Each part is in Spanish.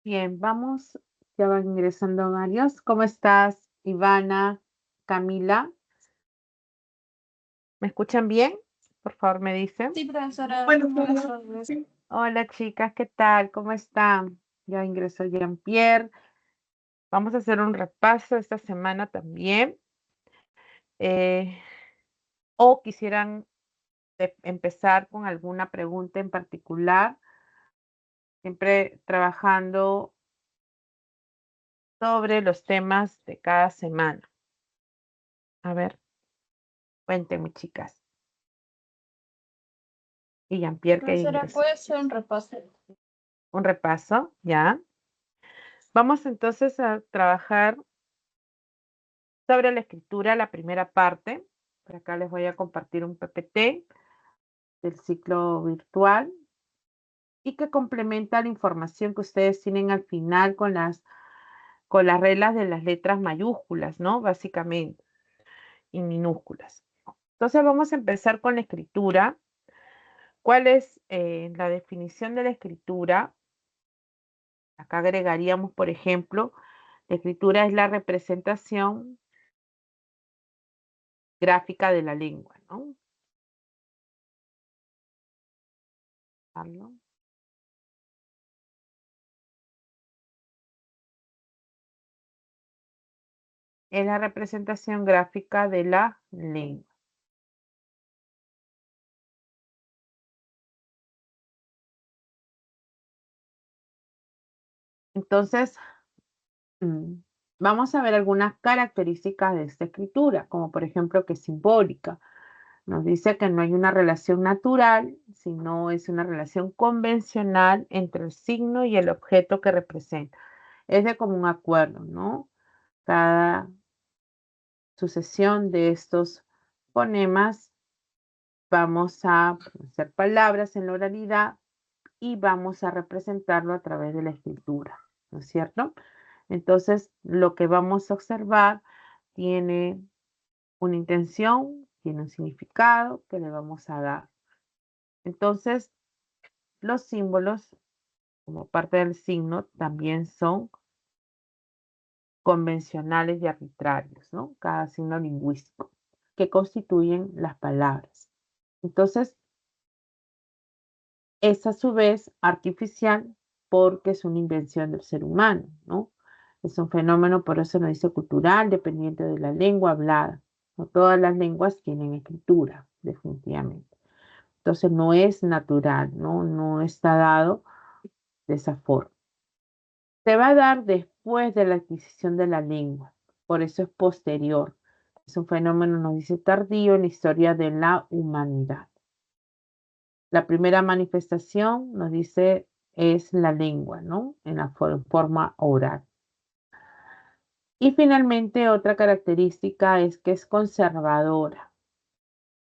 Bien, vamos, ya van ingresando varios. ¿Cómo estás, Ivana, Camila? ¿Me escuchan bien? Por favor, me dicen. Sí, profesora. Bueno, Buenas tardes. Hola, chicas, ¿qué tal? ¿Cómo están? Ya ingresó Jean-Pierre. Vamos a hacer un repaso esta semana también. Eh, o quisieran empezar con alguna pregunta en particular, siempre trabajando sobre los temas de cada semana. A ver, cuéntenme, chicas. Y Jean-Pierre que Profesora, ingresó. ¿puede ser un repaso? Un repaso, ¿ya? Vamos entonces a trabajar sobre la escritura, la primera parte. Por acá les voy a compartir un PPT del ciclo virtual y que complementa la información que ustedes tienen al final con las reglas de las letras mayúsculas, ¿no? Básicamente, y minúsculas. Entonces vamos a empezar con la escritura. ¿Cuál es la definición de la escritura? Acá agregaríamos, por ejemplo, la escritura es la representación gráfica de la lengua, ¿no? Es la representación gráfica de la lengua. Entonces, vamos a ver algunas características de esta escritura, como por ejemplo que es simbólica. Nos dice que no hay una relación natural, sino es una relación convencional entre el signo y el objeto que representa. Es de común acuerdo, ¿no? Cada sucesión de estos fonemas vamos a pronunciar palabras en la oralidad y vamos a representarlo a través de la escritura, ¿no es cierto? Entonces, lo que vamos a observar tiene una intención, tiene un significado que le vamos a dar. Entonces, los símbolos, como parte del signo, también son convencionales y arbitrarios, ¿no? Cada signo lingüístico, que constituyen las palabras. Entonces, es a su vez artificial porque es una invención del ser humano, ¿no? Es un fenómeno, por eso nos dice cultural, dependiente de la lengua hablada. No todas las lenguas tienen escritura, definitivamente. Entonces no es natural, ¿no? No está dado de esa forma. Se va a dar después de la adquisición de la lengua, por eso es posterior. Es un fenómeno, nos dice, tardío en la historia de la humanidad. La primera manifestación, nos dice, es la lengua, ¿no? En la forma oral. Y finalmente, otra característica es que es conservadora.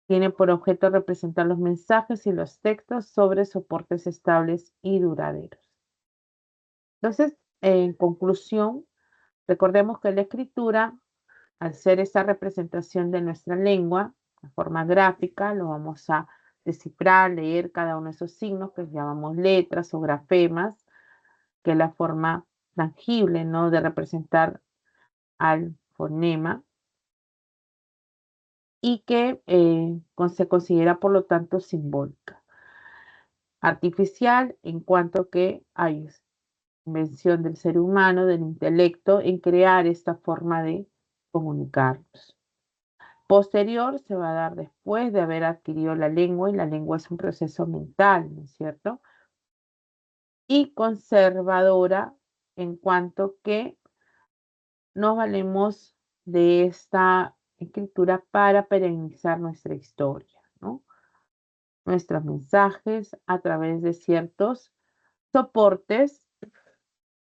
Tiene por objeto representar los mensajes y los textos sobre soportes estables y duraderos. Entonces, en conclusión, recordemos que la escritura, al ser esa representación de nuestra lengua, de forma gráfica, lo vamos a descifrar, leer cada uno de esos signos que llamamos letras o grafemas, que es la forma tangible, ¿no? De representar al fonema y que se considera, por lo tanto, simbólica. Artificial en cuanto que hay invención del ser humano, del intelecto, en crear esta forma de comunicarnos. Posterior se va a dar después de haber adquirido la lengua, y la lengua es un proceso mental, ¿no es cierto? Y conservadora en cuanto que nos valemos de esta escritura para perennizar nuestra historia, ¿no? Nuestros mensajes a través de ciertos soportes,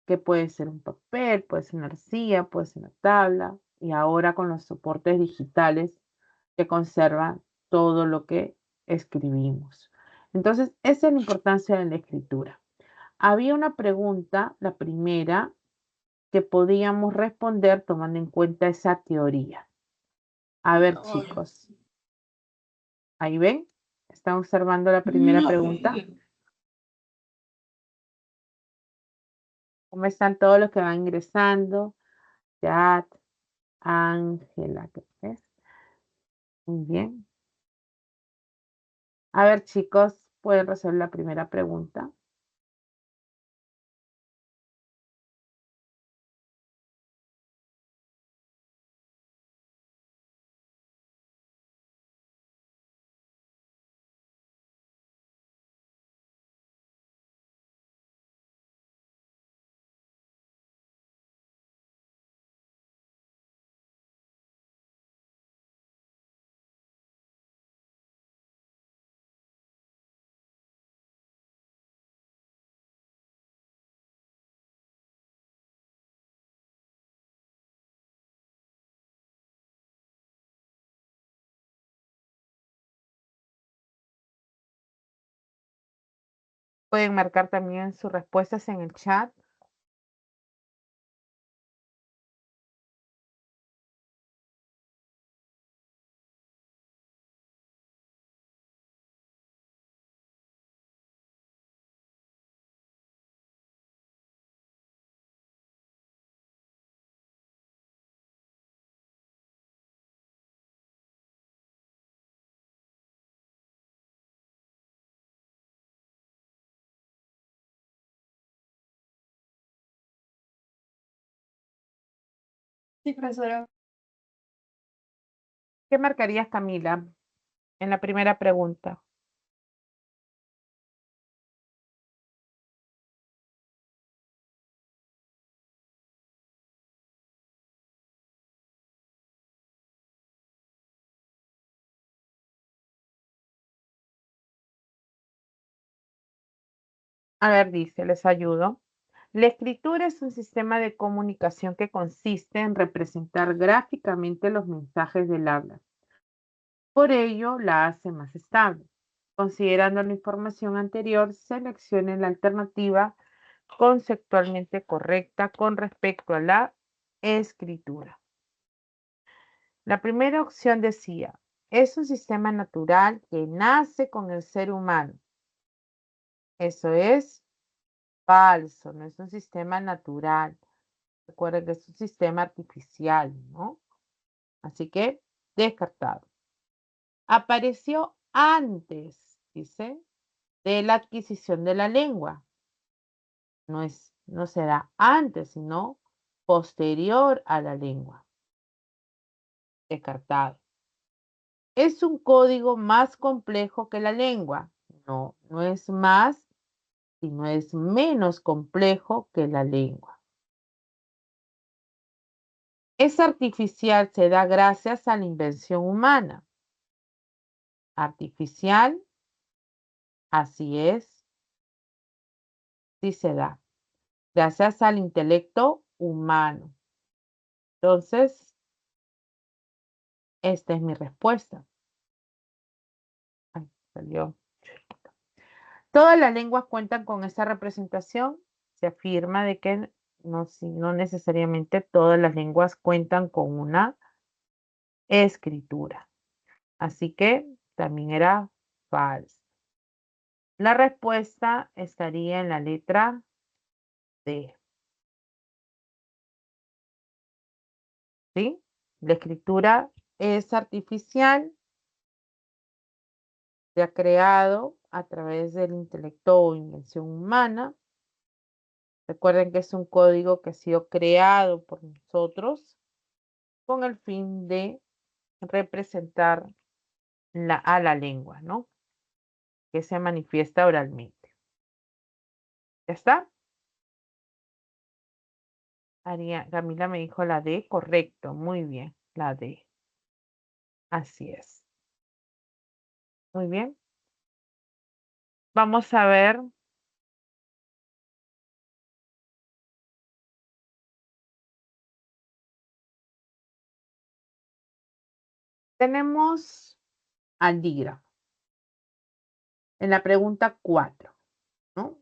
que puede ser un papel, puede ser una arcilla, puede ser una tabla, y ahora con los soportes digitales que conservan todo lo que escribimos. Entonces, esa es la importancia de la escritura. Había una pregunta, la primera, que podíamos responder tomando en cuenta esa teoría. A ver, chicos, ¿ahí ven? ¿Están observando la primera pregunta? ¿Cómo están todos los que van ingresando? Chat, Ángela, ¿qué es? Muy bien. A ver, chicos, ¿pueden resolver la primera pregunta? Pueden marcar también sus respuestas en el chat. Sí, profesora. ¿Qué marcarías, Camila, en la primera pregunta? A ver, dice, les ayudo. La escritura es un sistema de comunicación que consiste en representar gráficamente los mensajes del habla. Por ello, la hace más estable. Considerando la información anterior, seleccione la alternativa conceptualmente correcta con respecto a la escritura. La primera opción decía, es un sistema natural que nace con el ser humano. Eso es falso, no es un sistema natural. Recuerden que es un sistema artificial, ¿no? Así que descartado. Apareció antes, dice, de la adquisición de la lengua. No será antes, sino posterior a la lengua. Descartado. ¿Es un código más complejo que la lengua? No, no es más, sino es menos complejo que la lengua. Es artificial, se da gracias a la invención humana. Artificial, así es, sí se da, gracias al intelecto humano. Entonces, esta es mi respuesta. Ay, salió. Todas las lenguas cuentan con esa representación. Se afirma de que no necesariamente todas las lenguas cuentan con una escritura. Así que también era falso. La respuesta estaría en la letra D. ¿Sí? La escritura es artificial, se ha creado a través del intelecto o invención humana. Recuerden que es un código que ha sido creado por nosotros con el fin de representar a la lengua, ¿no? Que se manifiesta oralmente. ¿Ya está? Camila me dijo la D, correcto, muy bien, la D. Así es. Muy bien. Vamos a ver. Tenemos al dígrafo. En la pregunta 4, ¿no?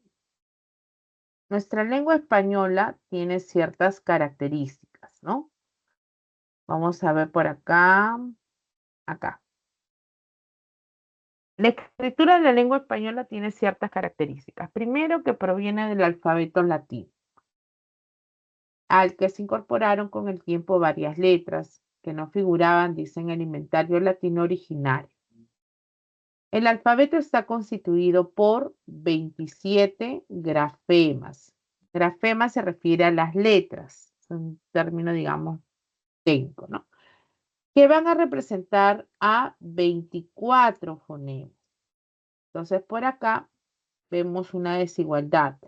Nuestra lengua española tiene ciertas características, ¿no? Vamos a ver por acá, acá. La escritura de la lengua española tiene ciertas características. Primero, que proviene del alfabeto latino. al que se incorporaron con el tiempo varias letras que no figuraban, dice, en el inventario latino originario. El alfabeto está constituido por 27 grafemas. Grafema se refiere a las letras, es un término, digamos, técnico, ¿no? Que van a representar a 24 fonemas. Entonces, por acá vemos una desigualdad.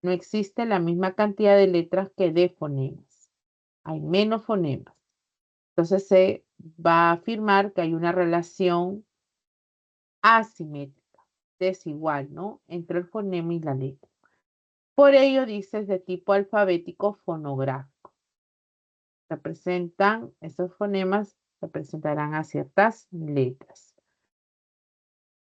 No existe la misma cantidad de letras que de fonemas. Hay menos fonemas. Entonces, se va a afirmar que hay una relación asimétrica, desigual, ¿no? Entre el fonema y la letra. Por ello, dice, es de tipo alfabético fonográfico. Representan, esos fonemas representarán a ciertas letras.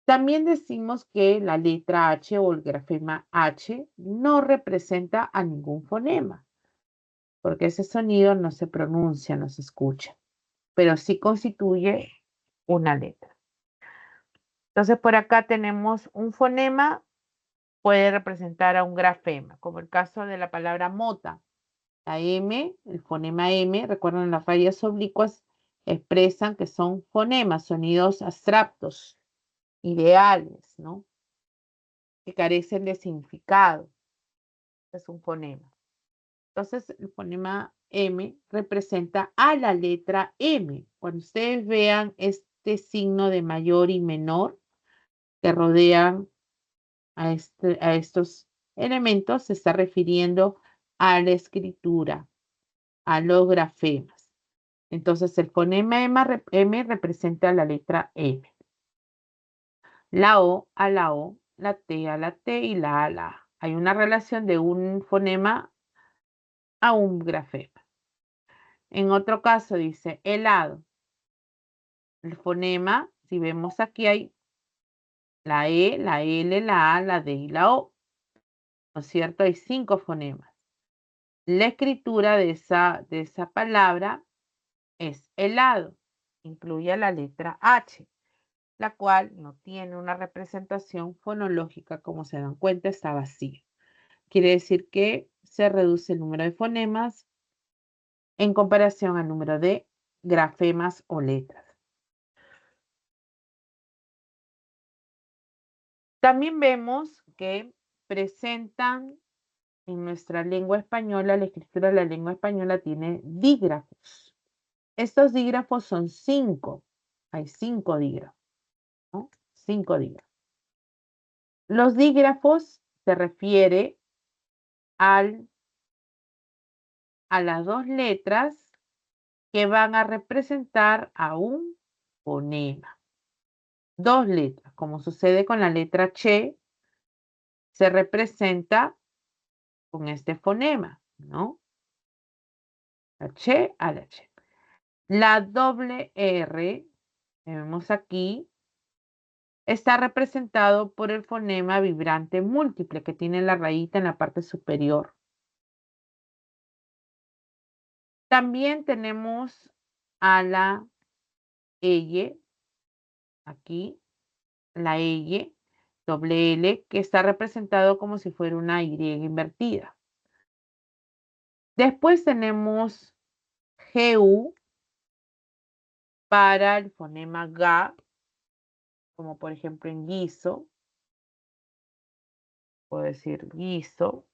También decimos que la letra H o el grafema H no representa a ningún fonema, porque ese sonido no se pronuncia, no se escucha, pero sí constituye una letra. Entonces, por acá tenemos un fonema, puede representar a un grafema, como el caso de la palabra mota. La M, el fonema M, recuerden, las rayas oblicuas expresan que son fonemas, sonidos abstractos, ideales, ¿no? Que carecen de significado. Es un fonema. Entonces, el fonema M representa a la letra M. Cuando ustedes vean este signo de mayor y menor que rodean a estos elementos, se está refiriendo a la escritura, a los grafemas. Entonces, el fonema M representa la letra M. La O a la O, la T a la T y la A a la A. Hay una relación de un fonema a un grafema. En otro caso dice helado. El fonema, si vemos aquí hay la E, la L, la A, la D y la O. ¿No es cierto? Hay 5 fonemas. La escritura de esa palabra es helado. Incluye la letra H, la cual no tiene una representación fonológica, como se dan cuenta, está vacía. Quiere decir que se reduce el número de fonemas en comparación al número de grafemas o letras. También vemos que presentan en nuestra lengua española, la escritura de la lengua española tiene dígrafos. Estos dígrafos son 5. Hay 5 dígrafos, ¿no? 5 dígrafos. Los dígrafos se refiere a las 2 letras que van a representar a un fonema. 2 letras, como sucede con la letra Che, se representa con este fonema, ¿no? La Che a la Che. La doble R, que vemos aquí, está representado por el fonema vibrante múltiple que tiene la rayita en la parte superior. También tenemos a la L, aquí, la L, doble L, que está representado como si fuera una Y invertida. Después tenemos GU para el fonema GA, como por ejemplo en guiso, puedo decir guiso.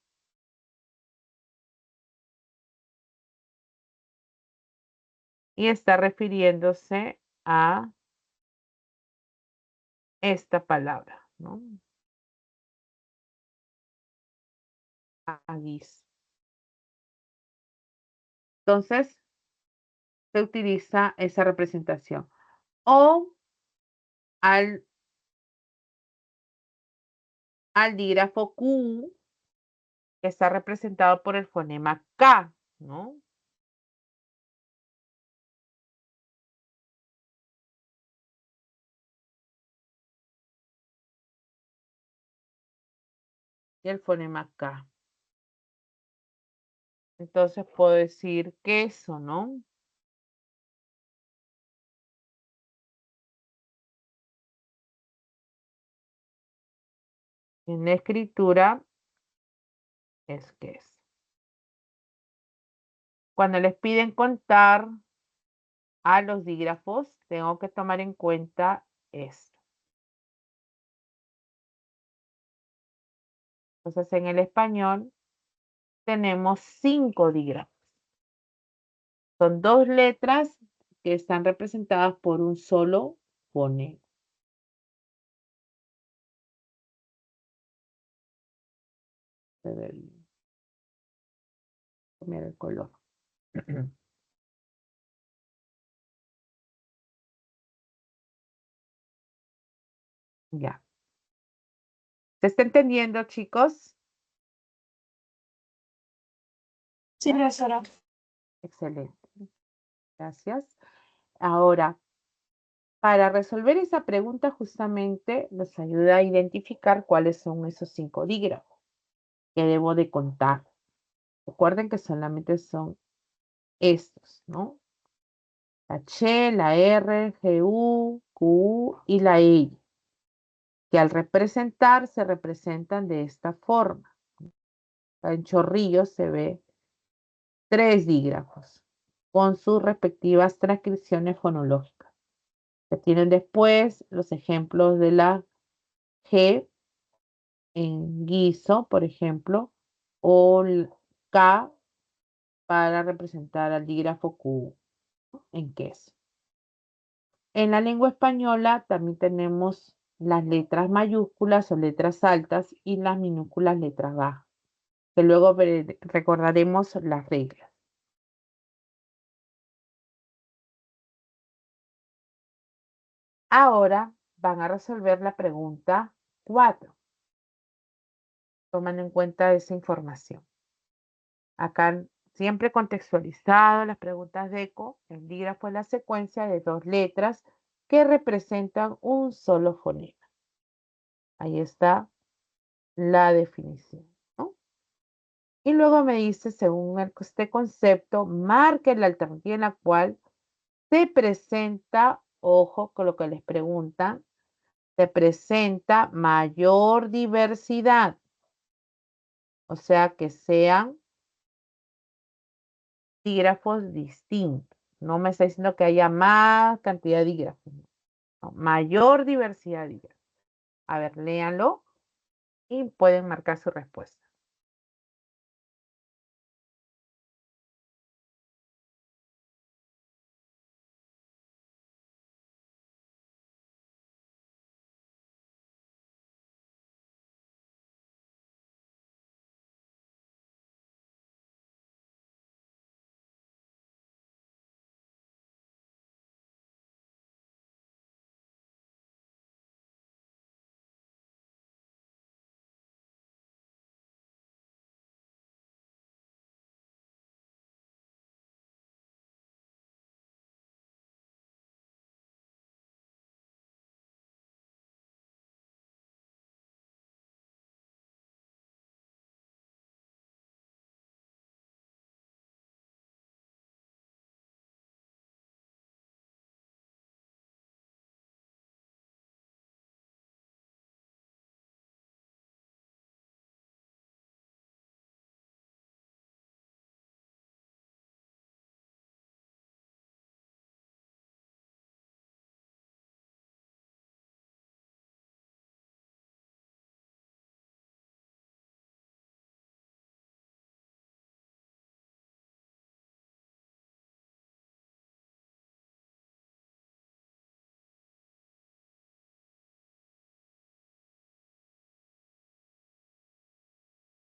Y está refiriéndose a esta palabra, ¿no? A guiso. Entonces, se utiliza esa representación. O al dígrafo Q, que está representado por el fonema K, ¿no? Y el fonema K. Entonces puedo decir queso, ¿no? En la escritura es queso. Cuando les piden contar a los dígrafos, tengo que tomar en cuenta esto. Entonces, en el español tenemos 5 dígrafos. Son 2 letras que están representadas por un solo fonema. Cambiar el color. Ya. ¿Se está entendiendo, chicos? Sí, profesora. Excelente. Gracias. Ahora, para resolver esa pregunta justamente nos ayuda a identificar cuáles son esos 5 dígrafos que debo de contar. Recuerden que solamente son estos, ¿no? La Ch, la R, GU, QU y la I, que al representar se representan de esta forma. En chorrillos se ve 3 dígrafos con sus respectivas transcripciones fonológicas. Se tienen después los ejemplos de la G en guiso, por ejemplo, o el K para representar al dígrafo Q en queso. En la lengua española también tenemos las letras mayúsculas o letras altas y las minúsculas letras bajas, que luego recordaremos las reglas. Ahora van a resolver la pregunta 4. Toman en cuenta esa información. Acá siempre contextualizado las preguntas de eco, el dígrafo es la secuencia de 2 letras que representan un solo fonema. Ahí está la definición, ¿no? Y luego me dice, según este concepto, marque la alternativa en la cual se presenta, ojo con lo que les preguntan, se presenta mayor diversidad. O sea, que sean dígrafos distintos. No me está diciendo que haya más cantidad de dígrafos. No, mayor diversidad de dígrafos. A ver, léanlo y pueden marcar su respuesta.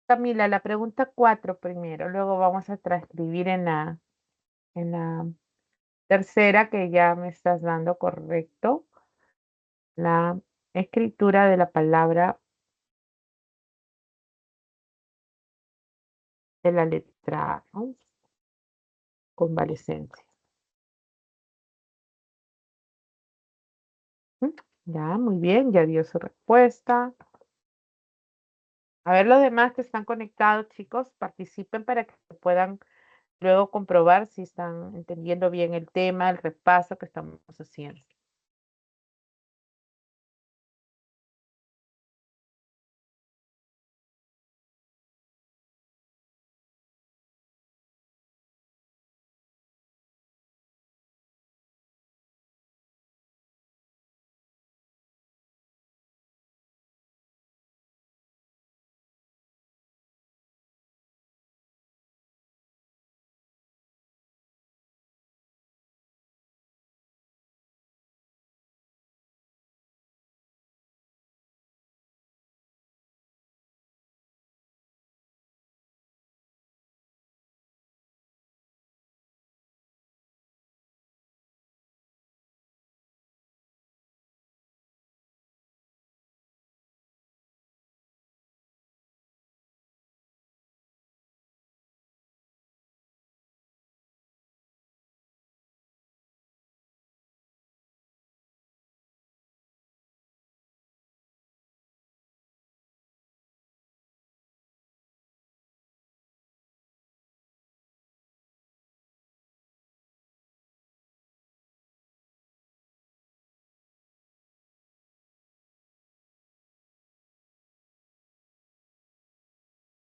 Camila, la pregunta 4 primero, luego vamos a transcribir en la tercera que ya me estás dando correcto, la escritura de la palabra de la letra A, ¿no? Convalescencia. Ya, muy bien, ya dio su respuesta. A ver, los demás que están conectados, chicos, participen para que puedan luego comprobar si están entendiendo bien el tema, el repaso que estamos haciendo.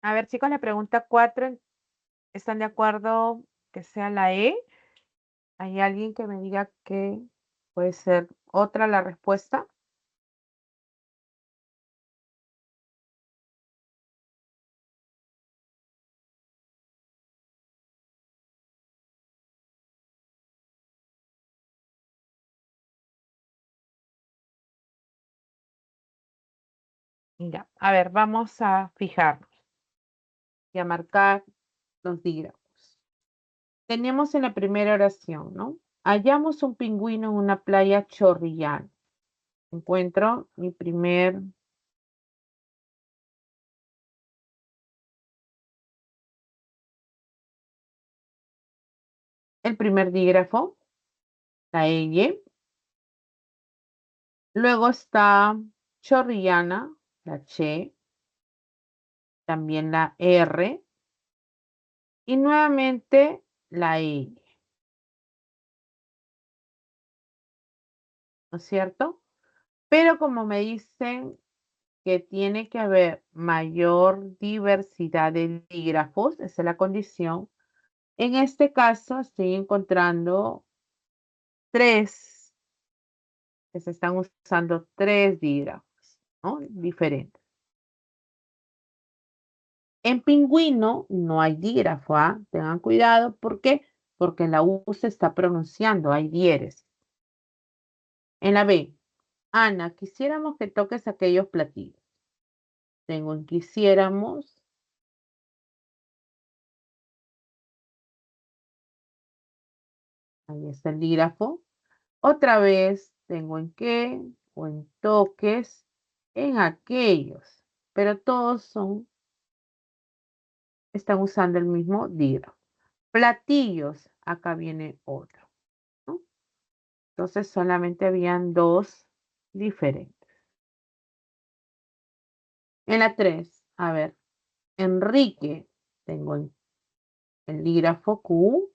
A ver, chicos, la pregunta 4, ¿están de acuerdo que sea la E? ¿Hay alguien que me diga que puede ser otra la respuesta? Ya, a ver, vamos a fijarnos y a marcar los dígrafos. Tenemos en la primera oración, ¿no? Hallamos un pingüino en una playa chorrillana. Encuentro mi primer el primer dígrafo, la L. Luego está chorrillana, la Ch, también la R y nuevamente la L, ¿no es cierto? Pero como me dicen que tiene que haber mayor diversidad de dígrafos, esa es la condición. En este caso estoy encontrando tres, que se están usando tres dígrafos, ¿no? Diferentes. En pingüino no hay dígrafo, ¿ah? Tengan cuidado, ¿por qué? Porque la U se está pronunciando, hay diéresis. En la B, Ana, quisiéramos que toques aquellos platillos. Tengo en quisiéramos, ahí está el dígrafo. Otra vez tengo en qué o en toques, en aquellos, pero todos están usando el mismo dígrafo. Platillos, acá viene otro, ¿no? Entonces solamente habían dos diferentes. En la 3, a ver, Enrique, tengo el dígrafo Q,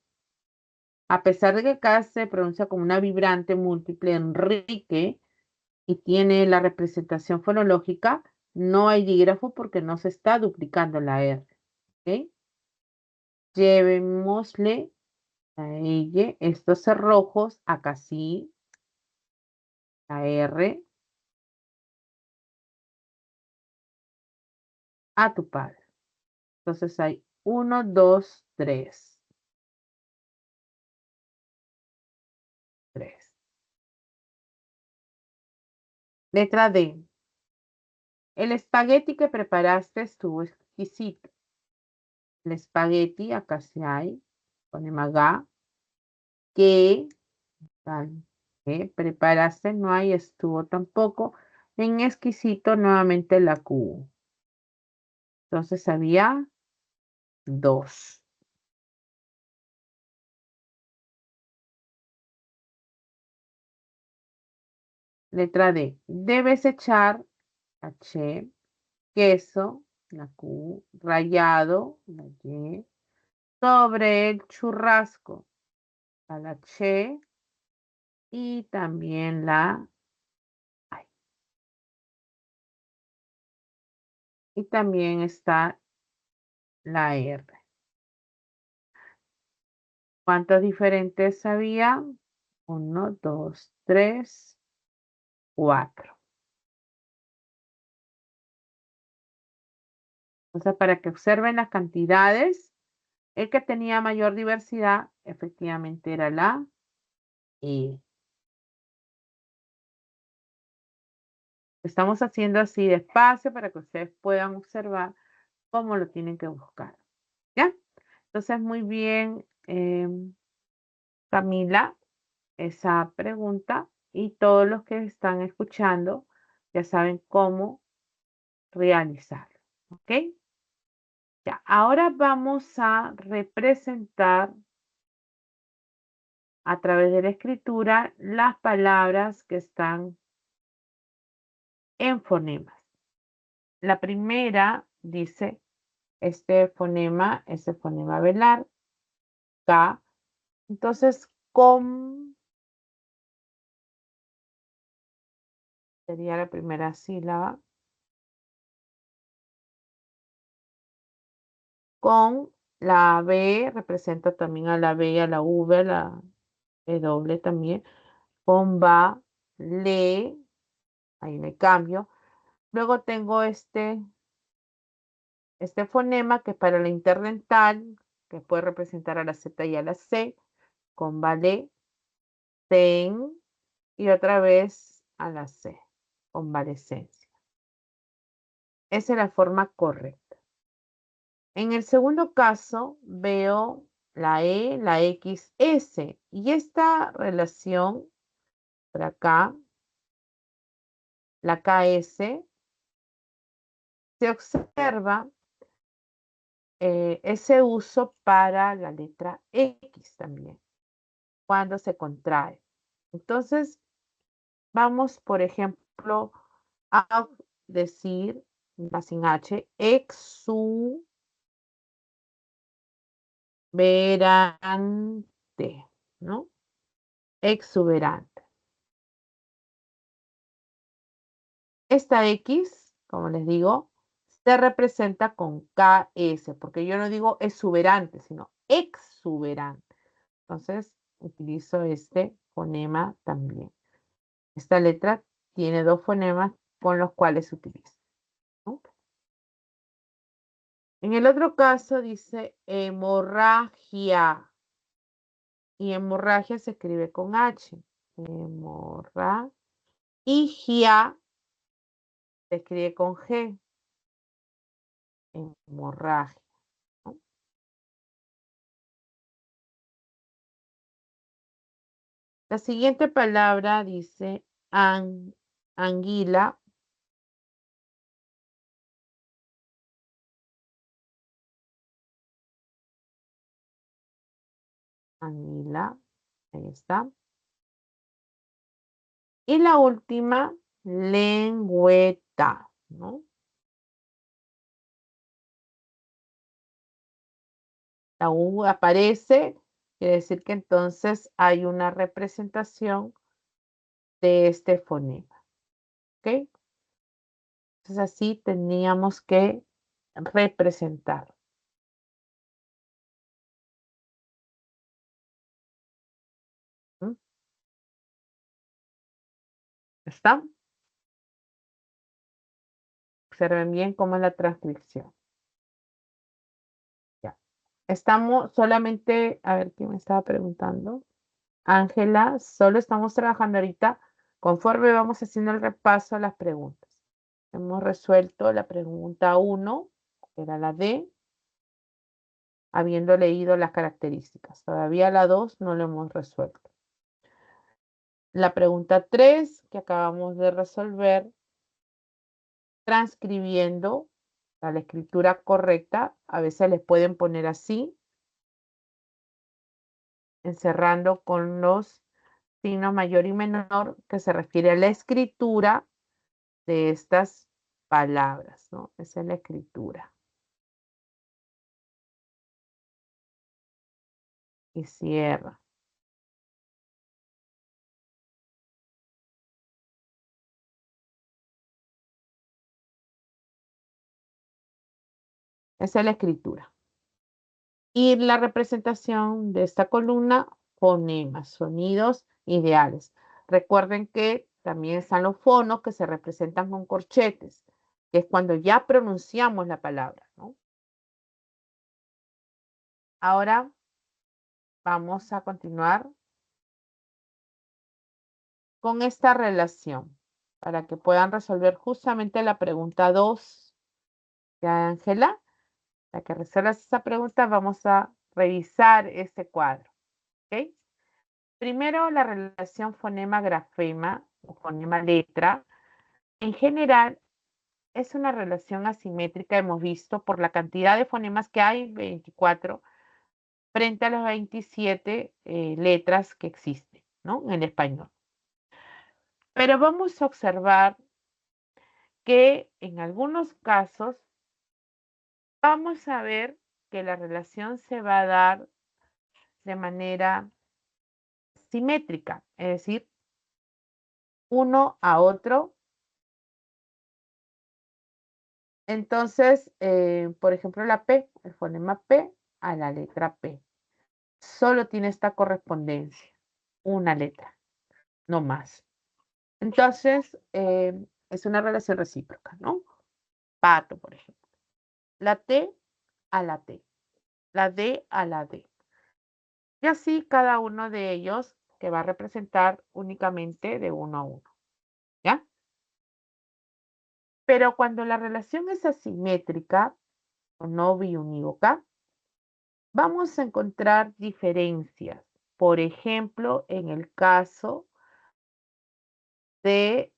a pesar de que acá se pronuncia como una vibrante múltiple, Enrique, y tiene la representación fonológica, no hay dígrafo porque no se está duplicando la R. ¿Ok? Llevémosle a ella estos cerrojos, acá sí, la R, a tu padre. Entonces hay 1, 2, 3. 3. Letra D. El espagueti que preparaste estuvo exquisito. El espagueti, acá sí hay, ponemos acá, que tal, preparaste, no hay, estuvo tampoco. En exquisito, nuevamente la Q. Entonces había dos. Letra D. Debes echar H, queso, la Q, rallado, la Y, sobre el churrasco, a la H y también la I. Y también está la R. ¿Cuántos diferentes había? 1, 2, 3, 4. Entonces, para que observen las cantidades, el que tenía mayor diversidad efectivamente era la E. Estamos haciendo así despacio para que ustedes puedan observar cómo lo tienen que buscar. ¿Ya? Entonces, muy bien, Camila, esa pregunta y todos los que están escuchando ya saben cómo realizarlo. ¿Ok? Ya, ahora vamos a representar a través de la escritura las palabras que están en fonemas. La primera dice, este fonema es el fonema velar, K. Entonces, com sería la primera sílaba. con la B, representa también a la B, a la V, a la W también, con va, le, ahí me cambio. Luego tengo este fonema que es para la interdental, que puede representar a la Z y a la C, con vale, ten, y otra vez a la C, convalescencia. Esa es la forma correcta. En el segundo caso veo la E, la XS, y esta relación por acá, la KS, se observa ese uso para la letra X también, cuando se contrae. Entonces, vamos, por ejemplo, a decir, va sin H, exuberante, ¿no? Exuberante. Esta X, como les digo, se representa con KS, porque yo no digo exuberante, sino exuberante. Entonces, utilizo este fonema también. Esta letra tiene dos fonemas con los cuales se utiliza, ¿no? En el otro caso dice hemorragia. Y hemorragia se escribe con H. Hemorragia. Y gia se escribe con G. Hemorragia, ¿no? La siguiente palabra dice anguila. Anguila. Ahí está. Y la última, lengüeta, ¿no? La U aparece, quiere decir que entonces hay una representación de este fonema, ¿ok? Entonces así teníamos que representar. ¿Mm? ¿Está? Observen bien cómo es la transcripción. Ya. Estamos solamente, a ver quién me estaba preguntando. Ángela, solo estamos trabajando ahorita conforme vamos haciendo el repaso a las preguntas. Hemos resuelto la pregunta 1, que era la D, habiendo leído las características. Todavía la 2 no lo hemos resuelto. La pregunta 3, que acabamos de resolver, transcribiendo a la escritura correcta, a veces les pueden poner así, encerrando con los signos mayor y menor, que se refiere a la escritura de estas palabras, ¿no? Esa es la escritura. Y cierra. Esa es la escritura. Y la representación de esta columna, fonemas, sonidos ideales. Recuerden que también están los fonos que se representan con corchetes, que es cuando ya pronunciamos la palabra, ¿no? Ahora vamos a continuar con esta relación para que puedan resolver justamente la pregunta 2 de Ángela. La que resuelvas esa pregunta, vamos a revisar este cuadro. ¿Ok? Primero, la relación fonema-grafema o fonema-letra. En general, es una relación asimétrica, hemos visto, por la cantidad de fonemas que hay, 24, frente a las 27 letras que existen, ¿no? En el español. Pero vamos a observar que en algunos casos vamos a ver que la relación se va a dar de manera simétrica, es decir, uno a otro Entonces, por ejemplo, la P, el fonema P a la letra P. Solo tiene esta correspondencia, una letra, no más. Entonces, es una relación recíproca, ¿no? Pato, por ejemplo. La T a la T, la D a la D. Y así cada uno de ellos que va a representar únicamente de uno a uno, ¿ya? Pero cuando la relación es asimétrica o no biunívoca, vamos a encontrar diferencias. Por ejemplo, en el caso de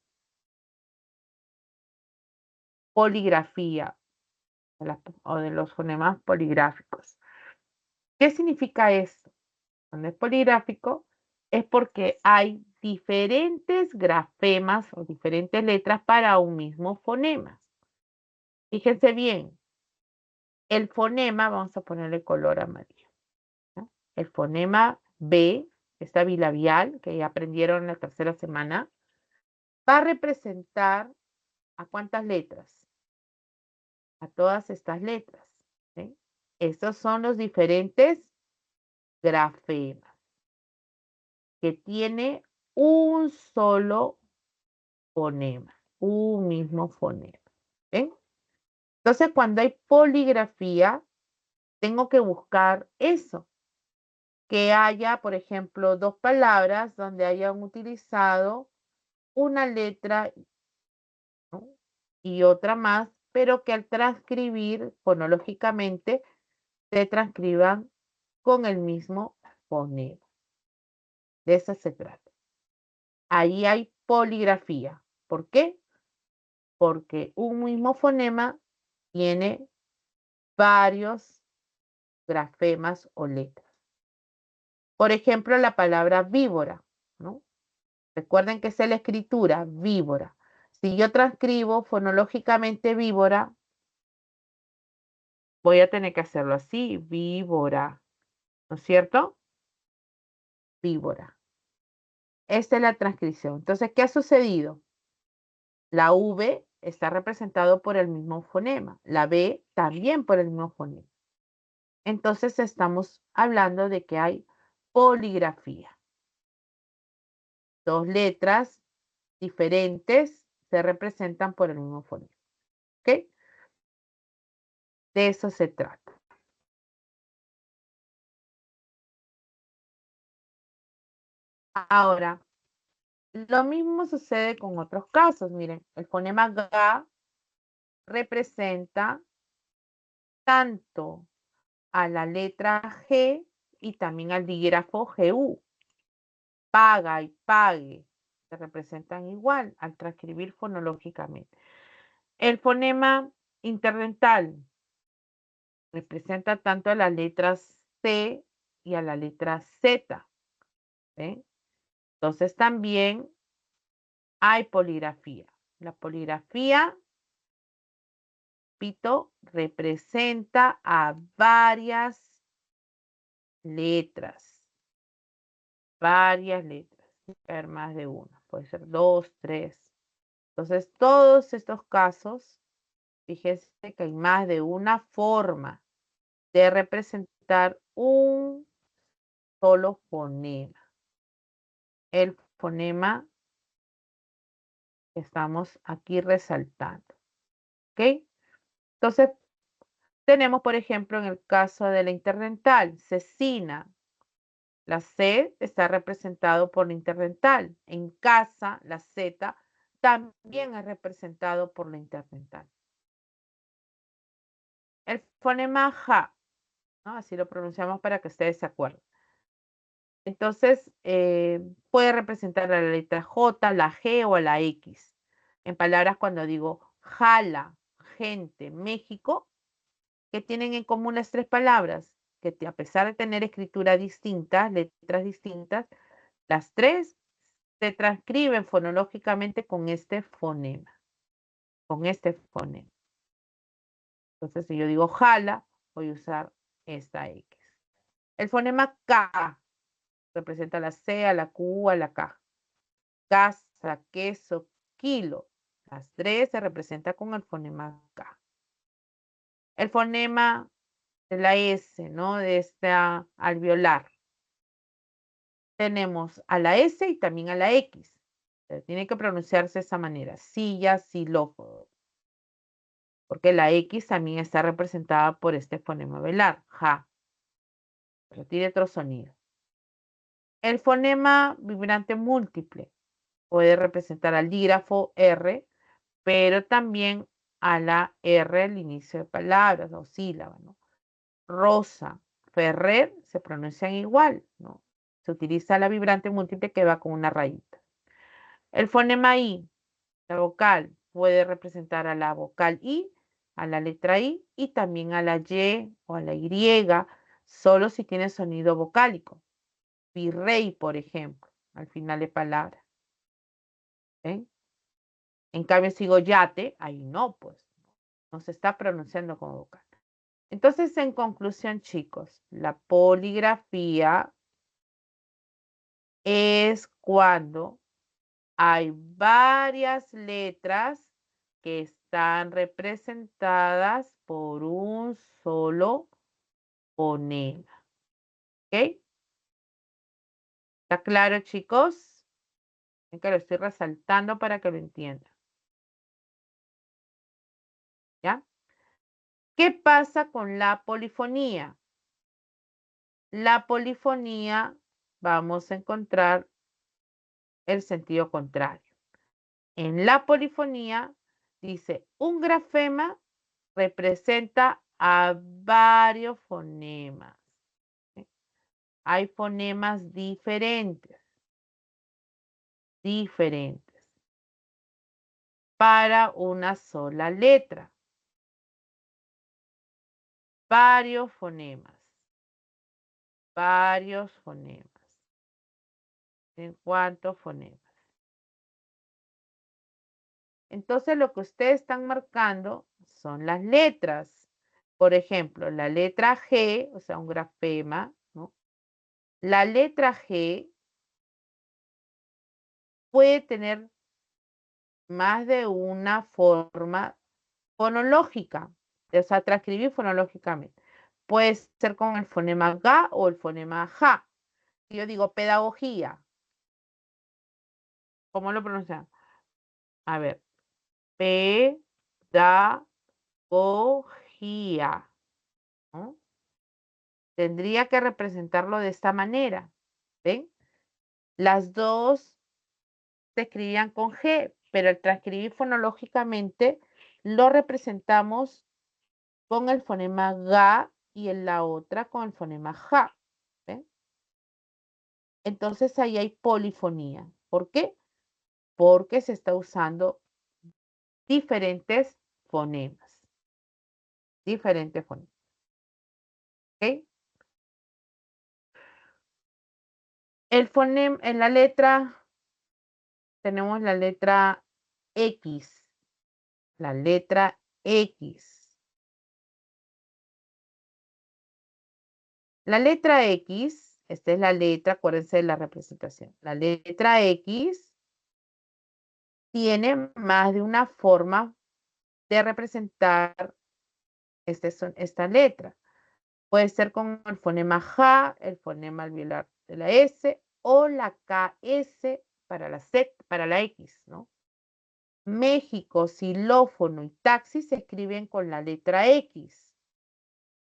poligrafía o de los fonemas poligráficos. ¿Qué significa esto? Cuando es poligráfico es porque hay diferentes grafemas o diferentes letras para un mismo fonema. Fíjense bien, el fonema, vamos a ponerle color amarillo, ¿no? El fonema B, esta bilabial que ya aprendieron en la tercera semana, va a representar ¿a cuántas letras? A todas estas letras, ¿sí? Estos son los diferentes grafemas que tiene un solo fonema, un mismo fonema. ¿Ven? Entonces, cuando hay poligrafía, tengo que buscar eso, que haya, por ejemplo, dos palabras donde hayan utilizado una letra, ¿no? Y otra más, pero que al transcribir fonológicamente se transcriban con el mismo fonema. De eso se trata. Ahí hay poligrafía. ¿Por qué? Porque un mismo fonema tiene varios grafemas o letras. Por ejemplo, la palabra víbora, ¿no? Recuerden que es la escritura, víbora. Si yo transcribo fonológicamente víbora, voy a tener que hacerlo así, víbora, ¿no es cierto? Víbora. Esta es la transcripción. Entonces, ¿qué ha sucedido? La V está representado por el mismo fonema, la B también por el mismo fonema. Entonces estamos hablando de que hay poligrafía. Dos letras diferentes se representan por el mismo fonema. ¿Ok? De eso se trata. Ahora, lo mismo sucede con otros casos. Miren, el fonema GA representa tanto a la letra G y también al dígrafo GU. Paga y pague se representan igual al transcribir fonológicamente. El fonema interdental representa tanto a las letras C y a la letra Z. ¿Eh? Entonces también hay poligrafía. La poligrafía, repito, representa a varias letras. Varias letras. Puede haber más de una. Puede ser dos, tres. Entonces, todos estos casos, fíjense que hay más de una forma de representar un solo fonema. El fonema que estamos aquí resaltando. ¿Ok? Entonces, tenemos, por ejemplo, en el caso de la interdental, cecina. La C está representado por la interdental. En casa, la Z también es representado por la interdental. El fonema ja, ¿no? Así lo pronunciamos para que ustedes se acuerden. Entonces, puede representar a la letra J, la G o a la X. En palabras cuando digo jala, gente, México, ¿qué tienen en común las tres palabras? Que a pesar de tener escritura distinta, letras distintas, las tres se transcriben fonológicamente con este fonema. Con este fonema. Entonces, si yo digo jala, voy a usar esta X. El fonema K representa a la C, a la Q, a la K. Casa, queso, kilo. Las tres se representan con el fonema K. El fonema de la S, ¿no? De esta alveolar. Tenemos a la S y también a la X. Pero tiene que pronunciarse de esa manera. Silla, xilófono. Porque la X también está representada por este fonema velar, ja. Pero tiene otro sonido. El fonema vibrante múltiple puede representar al dígrafo R, pero también a la R al inicio de palabras o sílabas, ¿no? Rosa, Ferrer se pronuncian igual, ¿no? Se utiliza la vibrante múltiple que va con una rayita. El fonema I, la vocal, puede representar a la vocal I, a la letra I y también a la Y o a la Y, solo si tiene sonido vocálico. Virrey, por ejemplo, al final de palabra. ¿Ven? En cambio, si digo yate, ahí no, pues, no se está pronunciando como vocal. Entonces, en conclusión, chicos, la poligrafía es cuando hay varias letras que están representadas por un solo fonema. ¿Ok? ¿Está claro, chicos? Es que lo estoy resaltando para que lo entiendan. ¿Ya? ¿Qué pasa con la polifonía? La polifonía vamos a encontrar el sentido contrario. En la polifonía dice, un grafema representa a varios fonemas. Hay fonemas diferentes para una sola letra. Varios fonemas. ¿En cuántos fonemas? Entonces lo que ustedes están marcando son las letras. Por ejemplo, la letra G, o sea, un grafema, ¿no? La letra G puede tener más de una forma fonológica, o sea, transcribir fonológicamente. Puede ser con el fonema GA o el fonema JA. Si yo digo pedagogía, ¿cómo lo pronuncian? A ver, pedagogía, ¿no? Tendría que representarlo de esta manera, ¿ven? Las dos se escribían con G, pero al transcribir fonológicamente lo representamos con el fonema GA y en la otra con el fonema JA. ¿Ven? Entonces ahí hay polifonía. ¿Por qué? Porque se está usando diferentes fonemas. ¿Ok? El fonema, en la letra, tenemos la letra X. La letra X. La letra X, esta es la letra, acuérdense de la representación. La letra X tiene más de una forma de representar esta letra. Puede ser con el fonema JA, el fonema alveolar de la S o la KS para la Z, para la X, ¿no? México, xilófono y taxi se escriben con la letra X,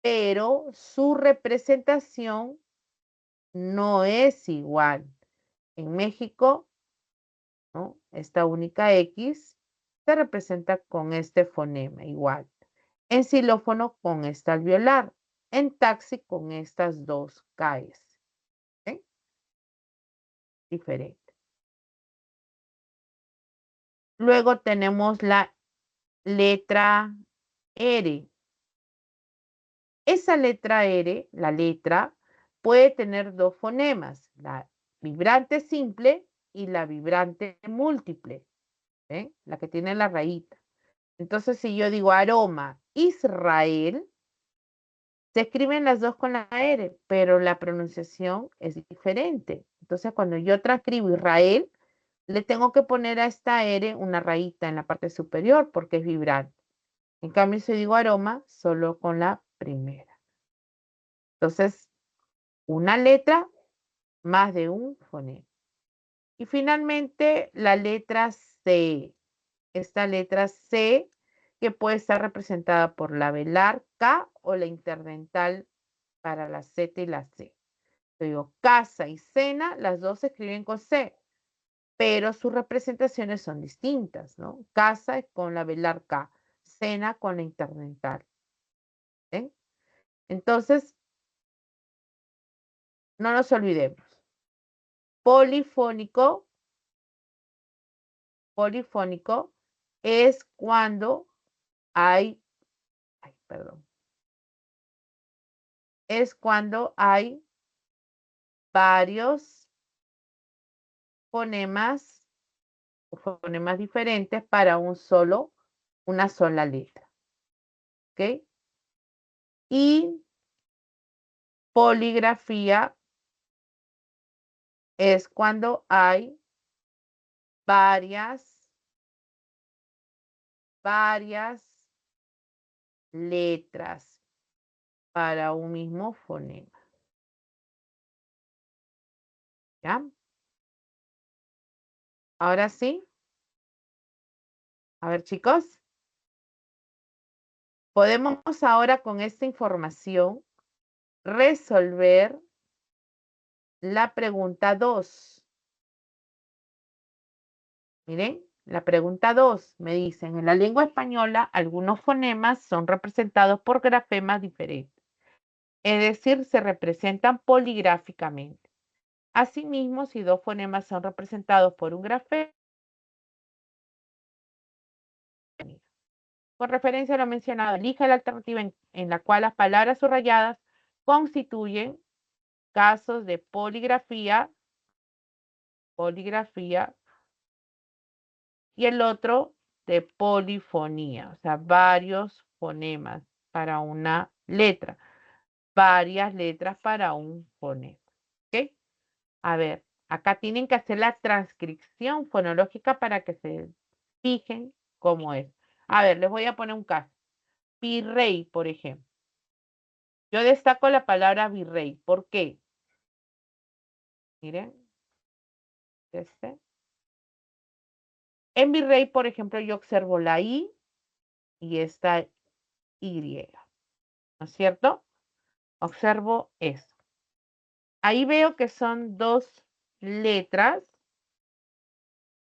pero su representación no es igual. En México, ¿no? Esta única X se representa con este fonema igual. En xilófono con esta alveolar. En taxi con estas dos Ks. ¿Sí? Diferente. Luego tenemos la letra R. Esa letra R, la letra, puede tener dos fonemas, la vibrante simple y la vibrante múltiple, ¿ven? La que tiene la rayita. Entonces, si yo digo aroma, Israel, se escriben las dos con la R, pero la pronunciación es diferente. Entonces, cuando yo transcribo Israel, le tengo que poner a esta R una rayita en la parte superior porque es vibrante. En cambio, si digo aroma, solo con la primera. Entonces, una letra más de un fonema. Y finalmente, la letra C. Esta letra C que puede estar representada por la velar K o la interdental para la Z y la C. Yo digo casa y cena, las dos se escriben con C, pero sus representaciones son distintas, ¿no? Casa con la velar K, cena con la interdental. ¿Eh? Entonces, no nos olvidemos. Polifónico es cuando hay, perdón, es cuando hay varios fonemas diferentes para una sola letra. ¿Ok? Y poligrafía es cuando hay varias letras para un mismo fonema. ¿Ya? Ahora sí. A ver, chicos. Podemos ahora con esta información resolver la pregunta 2. Miren, la pregunta 2 me dicen, en la lengua española algunos fonemas son representados por grafemas diferentes, es decir, se representan poligráficamente. Asimismo, si dos fonemas son representados por un grafema, con referencia a lo mencionado, elija la alternativa en la cual las palabras subrayadas constituyen casos de poligrafía, y el otro de polifonía, o sea, varios fonemas para una letra, varias letras para un fonema. ¿Ok? A ver, acá tienen que hacer la transcripción fonológica para que se fijen cómo es. A ver, les voy a poner un caso. Virrey, por ejemplo. Yo destaco la palabra virrey. ¿Por qué? Miren. En virrey, por ejemplo, yo observo la I y esta Y. ¿No es cierto? Observo eso. Ahí veo que son dos letras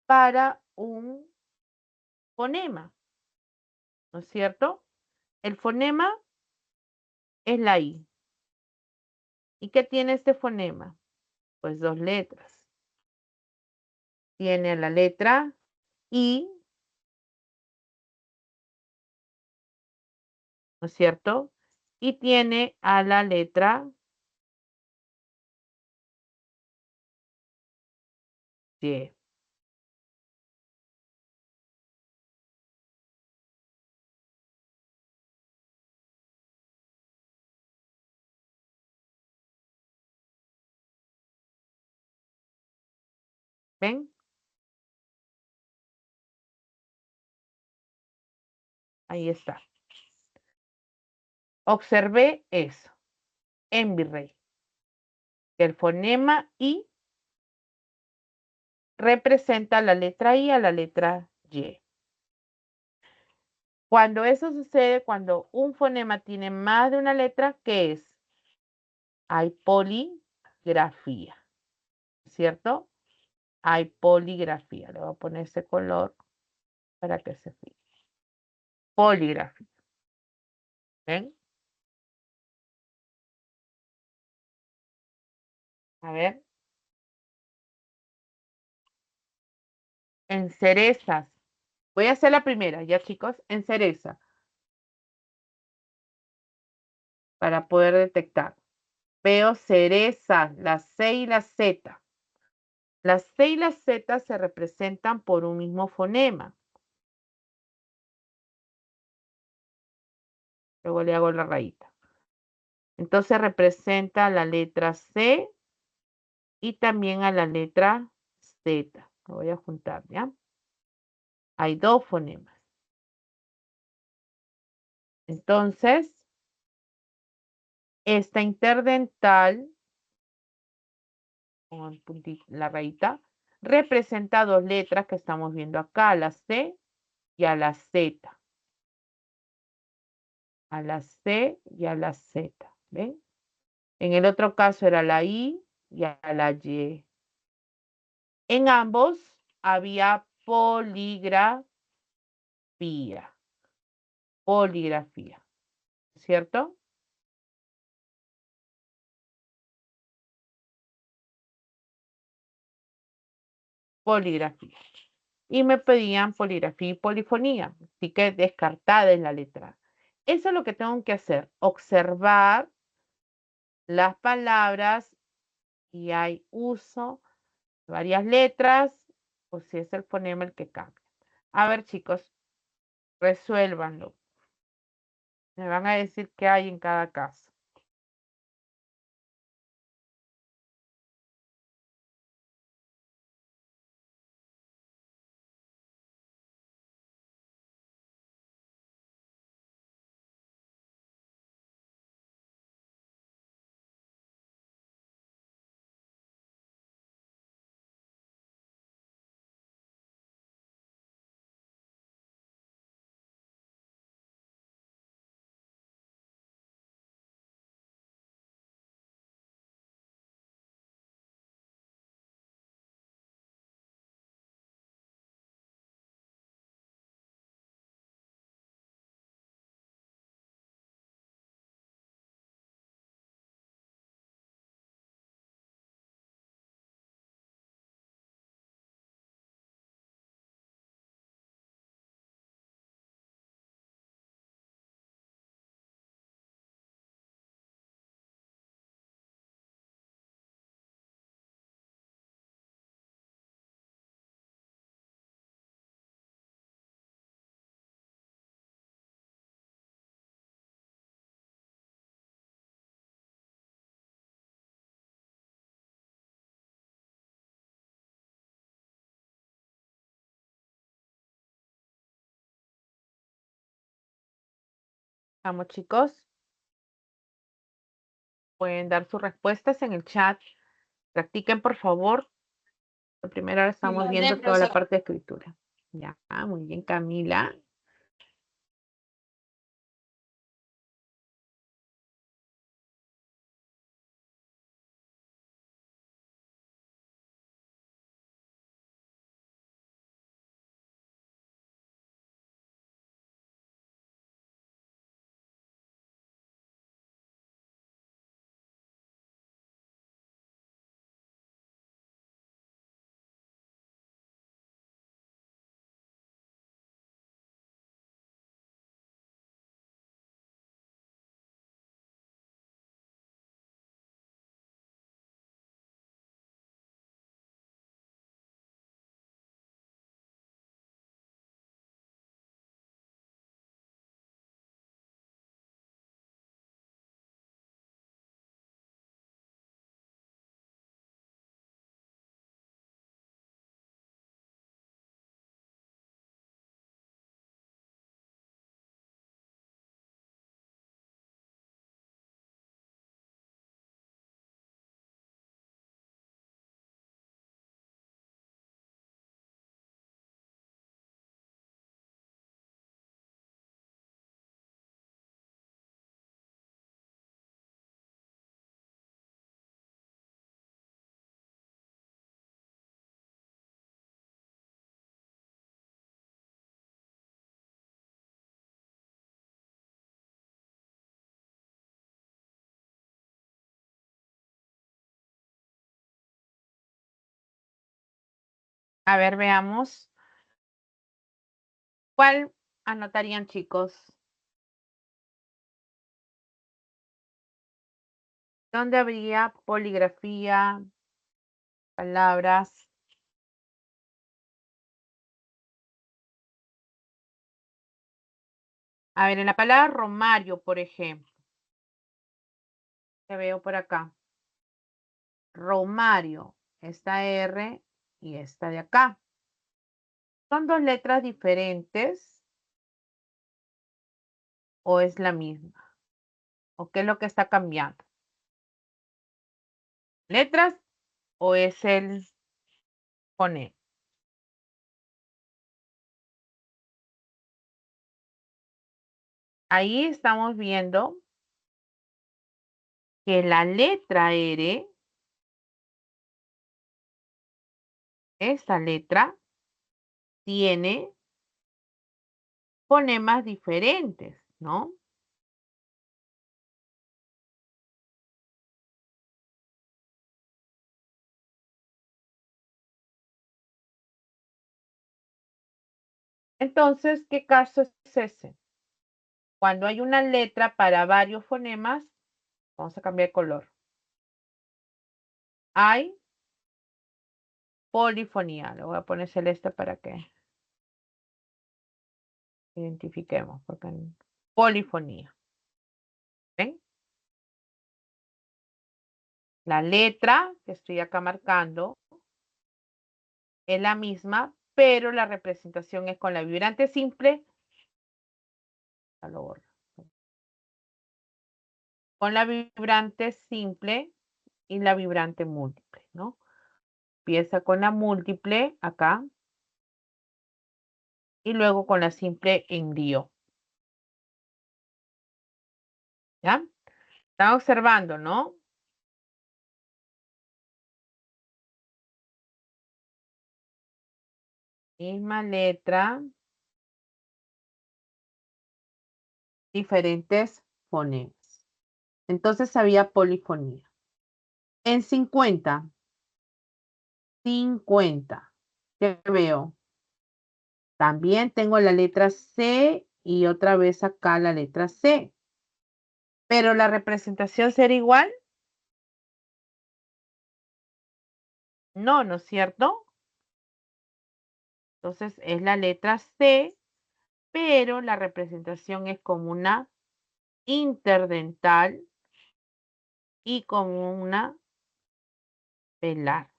para un fonema. ¿No es cierto? El fonema es la I. ¿Y qué tiene este fonema? Pues dos letras. Tiene la letra I, ¿no es cierto? Y tiene a la letra Y. ¿Ven? Ahí está. Observé eso en virrey. El fonema I representa la letra I a la letra Y. Cuando eso sucede, cuando un fonema tiene más de una letra, ¿qué es? Hay poligrafía, ¿cierto? Hay poligrafía. Le voy a poner ese color para que se fije. Poligrafía. ¿Ven? A ver. En cerezas. Voy a hacer la primera, ya chicos, en cereza. Para poder detectar. Veo cerezas, la C y la Z. Las C y la Z se representan por un mismo fonema. Luego le hago la rayita. Entonces representa la letra C y también a la letra Z. Lo voy a juntar, ¿ya? Hay dos fonemas. Entonces, esta interdental, con el la rayita, representa dos letras que estamos viendo acá, la C y a la Z. A la C y a la Z, ¿ven? En el otro caso era la I y a la Y. En ambos había poligrafía. Poligrafía, ¿cierto? Poligrafía. Y me pedían poligrafía y polifonía, así que descartada en la letra. Eso es lo que tengo que hacer, observar las palabras y hay uso de varias letras o si es el fonema el que cambia. A ver, chicos, resuélvanlo. Me van a decir qué hay en cada caso. Vamos, chicos. Pueden dar sus respuestas en el chat. Practiquen, por favor. Primero ahora estamos viendo toda la parte de escritura. Ya, muy bien, Camila. A ver, veamos. ¿Cuál anotarían, chicos? ¿Dónde habría poligrafía, palabras? A ver, en la palabra romario, por ejemplo. Que veo por acá. Romario. Esta R y esta de acá. Son dos letras diferentes. o es la misma? ¿O qué es lo que está cambiando? ¿Letras o es el fonema? Ahí estamos viendo que la letra R, esta letra, tiene fonemas diferentes, ¿no? Entonces, ¿qué caso es ese? Cuando hay una letra para varios fonemas, vamos a cambiar de color. Hay polifonía. Le voy a poner celeste para que identifiquemos. Polifonía. ¿Ven? La letra que estoy acá marcando es la misma, pero la representación es con la vibrante simple. Con la vibrante simple y la vibrante múltiple, ¿no? Empieza con la múltiple acá y luego con la simple en dio. ¿Ya? Están observando, ¿no? Misma letra, diferentes fonemas. Entonces había polifonía. En 50, ¿qué veo? También tengo la letra C y otra vez acá la letra C. Pero la representación será igual. No, ¿no es cierto? Entonces es la letra C, pero la representación es como una interdental y como una velar.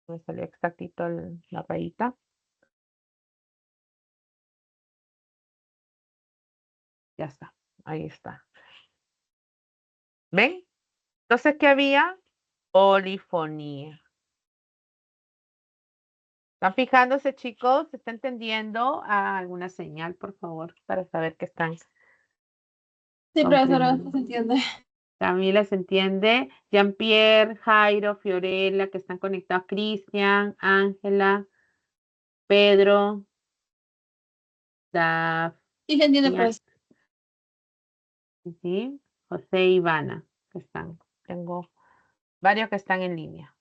Me salió exactito la rayita. Ya está, ahí está. ¿Ven? Entonces, ¿qué había? Polifonía. ¿Están fijándose, chicos? ¿Se está entendiendo alguna señal, por favor, para saber que están Sí, profesora, comprendiendo? se entiende. Camila se entiende. Jean-Pierre, Jairo, Fiorella, que están conectados. Cristian, Ángela, Pedro, Sí, se entiende, Dafnia, profesora. ¿sí? José y Ivana, que están. Tengo varios que están en línea.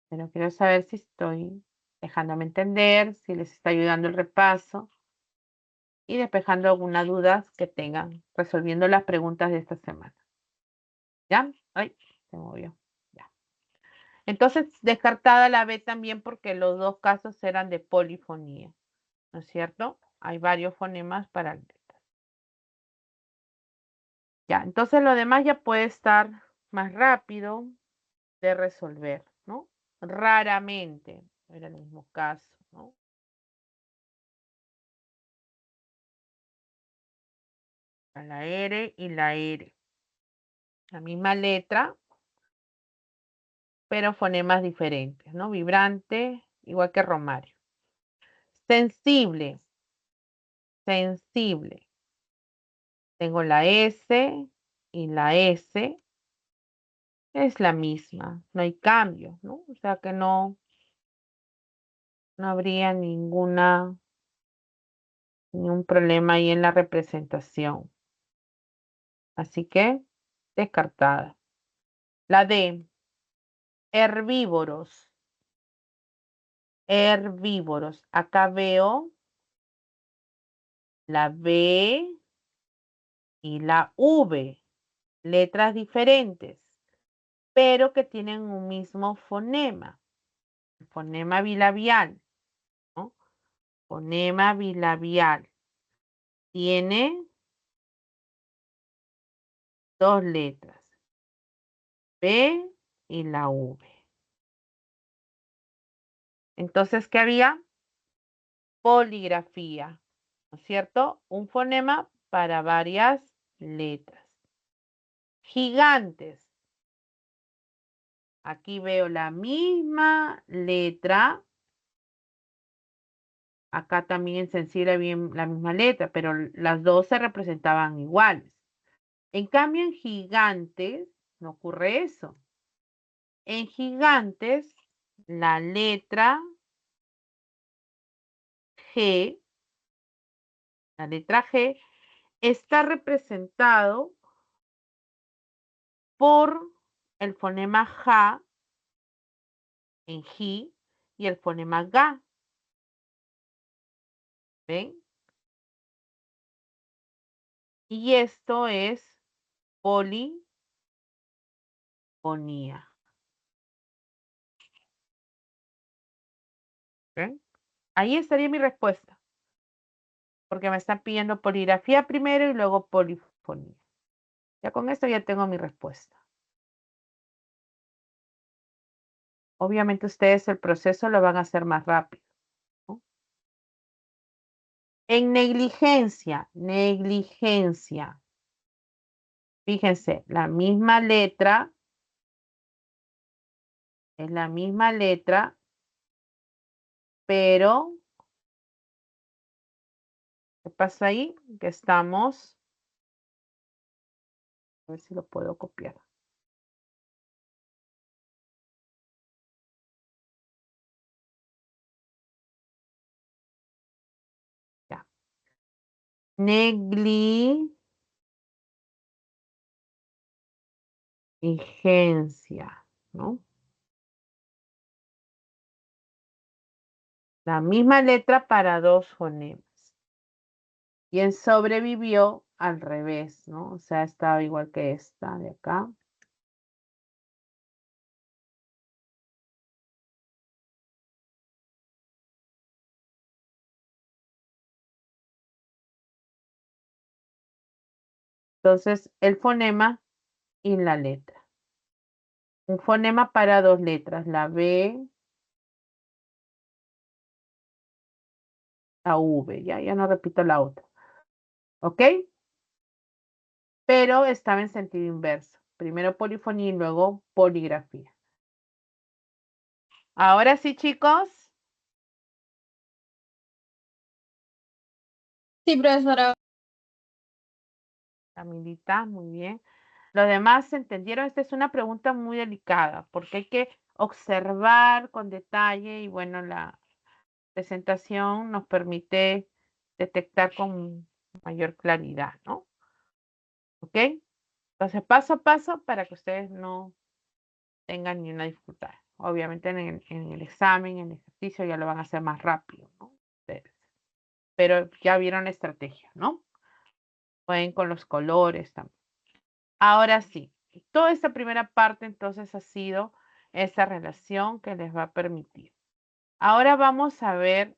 Pero quiero saber si estoy dejándome entender, si les está ayudando el repaso y despejando algunas dudas que tengan, resolviendo las preguntas de esta semana. ¿Ya? Ay, se movió. Ya. Entonces, descartada la B también porque los dos casos eran de polifonía, ¿no es cierto? Hay varios fonemas para letras. Ya, entonces lo demás ya puede estar más rápido de resolver, ¿no? Raramente era el mismo caso, ¿no? La R y la R. La misma letra, pero fonemas diferentes, ¿no? Vibrante, igual que Romario. Sensible, sensible. Tengo la S y la S. Es la misma, no hay cambio, ¿no? O sea que no habría ningún problema ahí en la representación. Así que, descartada. La D, herbívoros. Herbívoros. Acá veo la B y la V, letras diferentes, pero que tienen un mismo fonema, fonema bilabial, ¿no? Fonema bilabial. Tiene dos letras, B y la V. Entonces, ¿qué había? Poligrafía, ¿no es cierto? Un fonema para varias letras. Gigantes. Aquí veo la misma letra. Acá también en sensible bien la misma letra, pero las dos se representaban iguales. En cambio, en gigantes no ocurre eso. En gigantes, la letra G, la letra G, está representado por el fonema ja en ji y el fonema ga. ¿Ven? Y esto es polifonía. ¿Ven? Ahí estaría mi respuesta, porque me están pidiendo poligrafía primero y luego polifonía. Ya con esto ya tengo mi respuesta. Obviamente ustedes el proceso lo van a hacer más rápido, ¿no? En negligencia, fíjense, la misma letra, es la misma letra, pero, ¿qué pasa ahí? Que estamos, a ver si lo puedo copiar. Ya. Negligencia, ¿no? La misma letra para dos fonemas. Y en sobrevivió al revés, ¿no? O sea, estaba igual que esta de acá. Entonces, el fonema y la letra. Un fonema para dos letras, la B, la V, ya no repito la otra. ¿Ok? Pero estaba en sentido inverso. Primero polifonía y luego poligrafía. Ahora sí, chicos. Sí, profesora. Camilita, muy bien. Los demás se entendieron. Esta es una pregunta muy delicada porque hay que observar con detalle y bueno, la presentación nos permite detectar con mayor claridad, ¿no? ¿Ok? Entonces, paso a paso para que ustedes no tengan ni una dificultad. Obviamente en el examen, en el ejercicio ya lo van a hacer más rápido, ¿no? Ustedes. Pero ya vieron la estrategia, ¿no? Pueden con los colores también. Ahora sí, toda esta primera parte entonces ha sido esa relación que les va a permitir. Ahora vamos a ver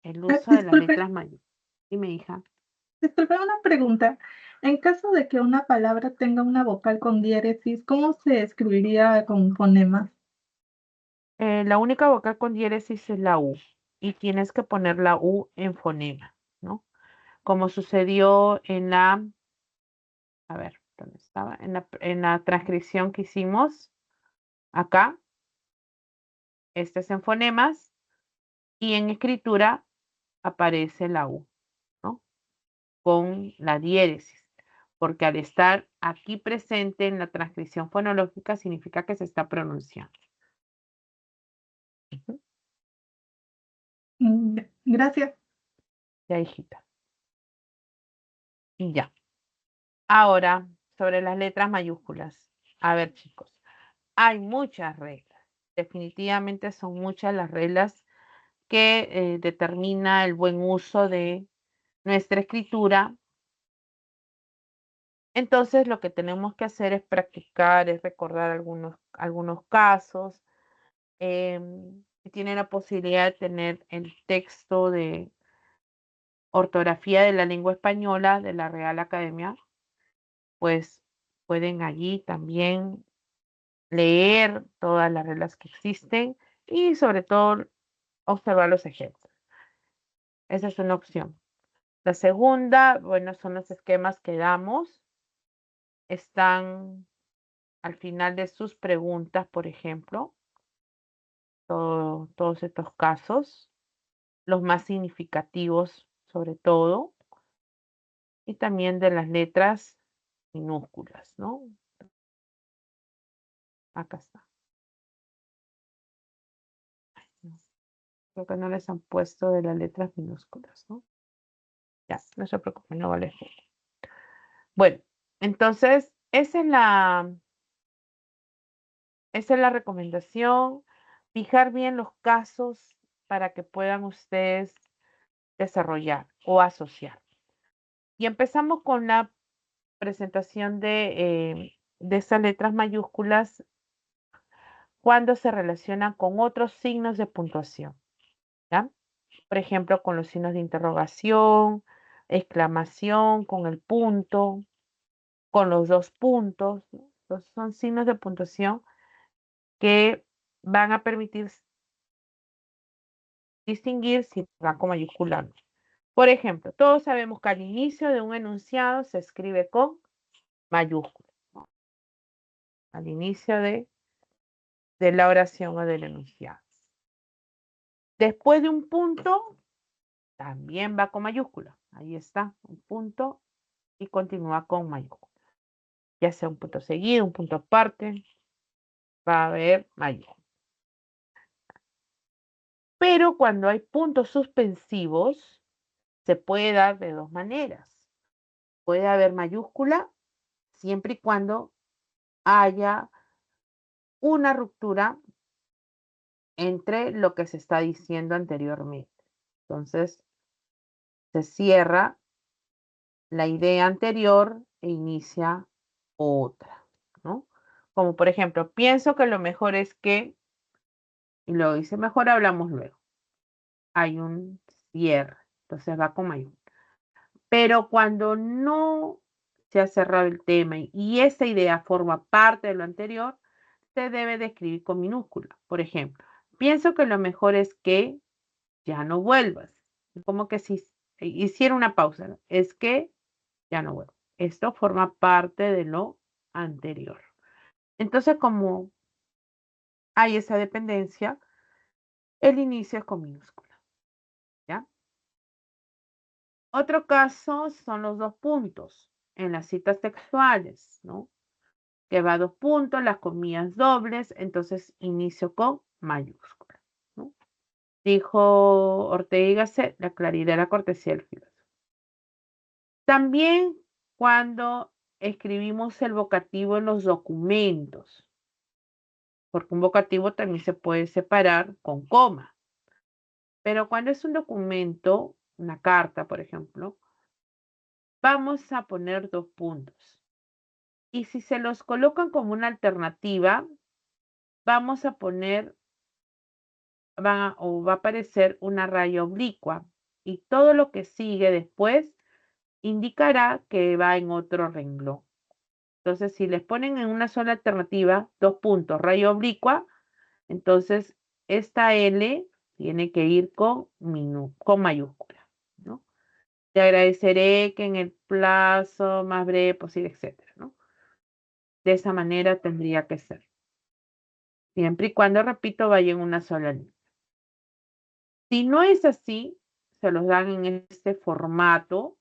el uso de las Disculpe, letras mayúsculas. Dime, hija. disculpe una pregunta. En caso de que una palabra tenga una vocal con diéresis, ¿cómo se escribiría con fonemas? La única vocal con diéresis es la U y tienes que poner la U en fonema, ¿no? Como sucedió en la, a ver, ¿dónde estaba? En la transcripción que hicimos acá, este es en fonemas y en escritura aparece la U, ¿no? Con la diéresis, porque al estar aquí presente en la transcripción fonológica significa que se está pronunciando. Ujú. Gracias. Ya, hijita. Y ya. Ahora, sobre las letras mayúsculas. A ver, chicos, hay muchas reglas. Definitivamente son muchas las reglas que determina el buen uso de nuestra escritura. Entonces, lo que tenemos que hacer es practicar, es recordar algunos casos. Si tienen la posibilidad de tener el texto de ortografía de la lengua española de la Real Academia, pues pueden allí también leer todas las reglas que existen y sobre todo observar los ejemplos. Esa es una opción. La segunda, bueno, son los esquemas que damos. Están al final de sus preguntas, por ejemplo, todos estos casos, los más significativos sobre todo, y también de las letras minúsculas, ¿no? Acá está. No, creo que no les han puesto de las letras minúsculas, ¿no? Ya, no se preocupen, no vale. Bueno, entonces, esa es la recomendación. Fijar bien los casos para que puedan ustedes desarrollar o asociar. Y empezamos con la presentación de estas letras mayúsculas cuando se relacionan con otros signos de puntuación, ¿ya? Por ejemplo, con los signos de interrogación, exclamación, con el punto, con los 2 puntos, ¿no? Entonces, son signos de puntuación que van a permitir distinguir si va con mayúscula o no. Por ejemplo, todos sabemos que al inicio de un enunciado se escribe con mayúscula, ¿no? Al inicio de la oración o del enunciado. Después de un punto, también va con mayúscula. Ahí está, un punto y continúa con mayúscula. Ya sea un punto seguido, un punto aparte, va a haber mayúscula. Pero cuando hay puntos suspensivos, se puede dar de dos maneras. Puede haber mayúscula siempre y cuando haya una ruptura entre lo que se está diciendo anteriormente. Entonces, se cierra la idea anterior e inicia otra, ¿no? Como por ejemplo, pienso que lo mejor es que, y luego dice, mejor hablamos luego. Hay un cierre, entonces va con mayúscula. Pero cuando no se ha cerrado el tema y esa idea forma parte de lo anterior, se debe de escribir con minúscula. Por ejemplo, pienso que lo mejor es que ya no vuelvas. Como que si hiciera una pausa, ¿no? Es que ya no vuelvo. Esto forma parte de lo anterior. Entonces, como hay esa dependencia, el inicio es con minúscula, ¿ya? Otro caso son los 2 puntos en las citas textuales, ¿no? Que va a 2 puntos, las comillas dobles, entonces inicio con mayúscula, ¿no? Dijo Ortega y Gasset, la claridad y la cortesía del filósofo. También cuando escribimos el vocativo en los documentos, porque un vocativo también se puede separar con coma. Pero cuando es un documento, una carta, por ejemplo, vamos a poner 2 puntos. Y si se los colocan como una alternativa, vamos a poner, va a aparecer una raya oblicua. Y todo lo que sigue después indicará que va en otro renglón. Entonces, si les ponen en una sola alternativa, 2 puntos, raya oblicua, entonces esta L tiene que ir con mayúscula, ¿no? Te agradeceré que en el plazo más breve posible, etcétera, ¿no? De esa manera tendría que ser. Siempre y cuando, repito, vaya en una sola línea. Si no es así, se los dan en este formato.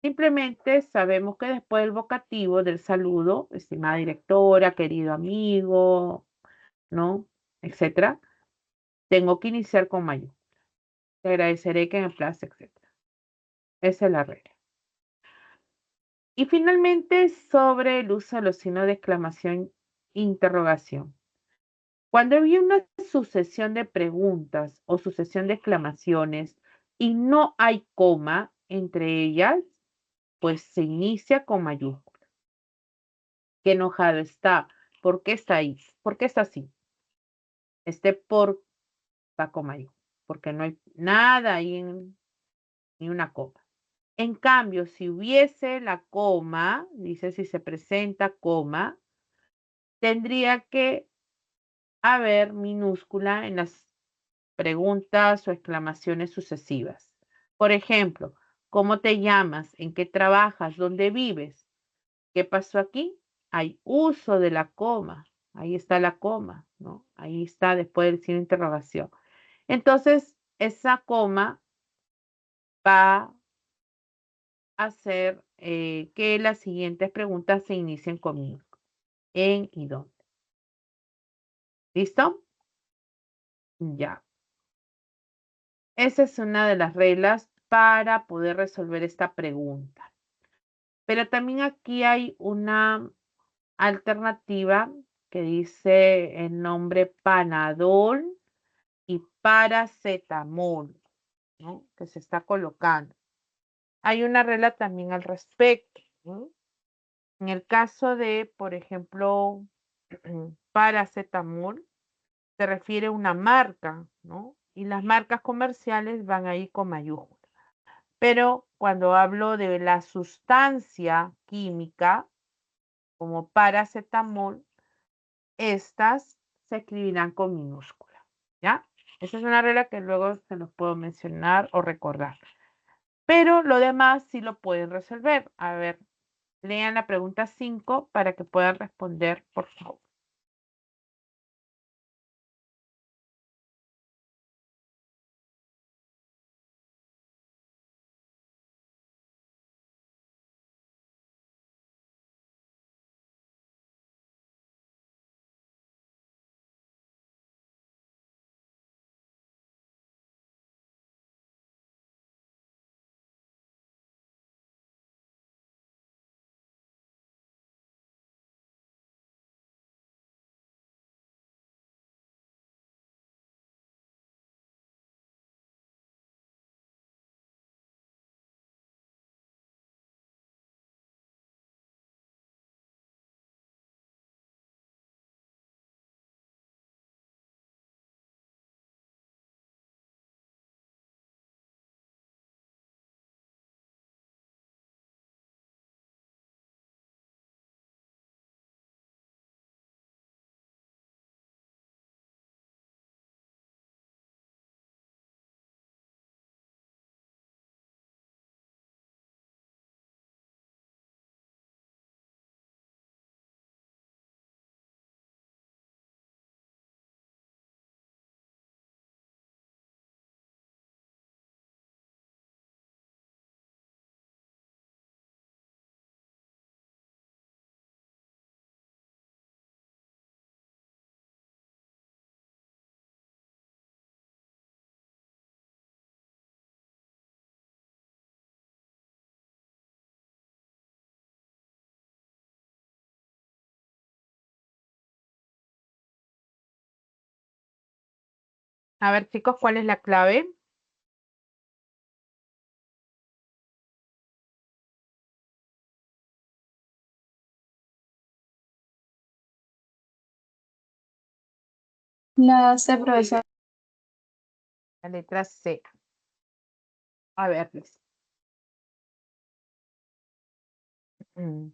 Simplemente sabemos que después del vocativo del saludo, estimada directora, querido amigo, ¿no? Etcétera, tengo que iniciar con mayúscula. Te agradeceré que en el plazo, etcétera. Esa es la regla. Y finalmente, sobre el uso de los signos de exclamación, interrogación. Cuando había una sucesión de preguntas o sucesión de exclamaciones y no hay coma entre ellas, pues se inicia con mayúscula. Qué enojado está. ¿Por qué está ahí? ¿Por qué está así? Este por va con mayúscula, porque no hay nada ahí ni una coma. En cambio, si hubiese la coma, dice si se presenta coma, tendría que haber minúscula en las preguntas o exclamaciones sucesivas. Por ejemplo, ¿cómo te llamas? ¿En qué trabajas? ¿Dónde vives? ¿Qué pasó aquí? Hay uso de la coma. Ahí está la coma, ¿no? Ahí está después del signo de interrogación. Entonces, esa coma va a hacer que las siguientes preguntas se inicien con en y dónde. ¿Listo? Ya. Esa es una de las reglas para poder resolver esta pregunta. Pero también aquí hay una alternativa que dice el nombre Panadol y paracetamol, ¿no? Que se está colocando. Hay una regla también al respecto, ¿no? En el caso de, por ejemplo, paracetamol, se refiere a una marca, ¿no? Y las marcas comerciales van ahí con mayúsculas. Pero cuando hablo de la sustancia química, como paracetamol, estas se escribirán con minúscula, ¿ya? Esa es una regla que luego se los puedo mencionar o recordar. Pero lo demás sí lo pueden resolver. A ver, lean la pregunta 5 para que puedan responder, por favor. A ver, chicos, ¿cuál es la clave? La C, profesor. La letra C. A ver, Liz. Mm.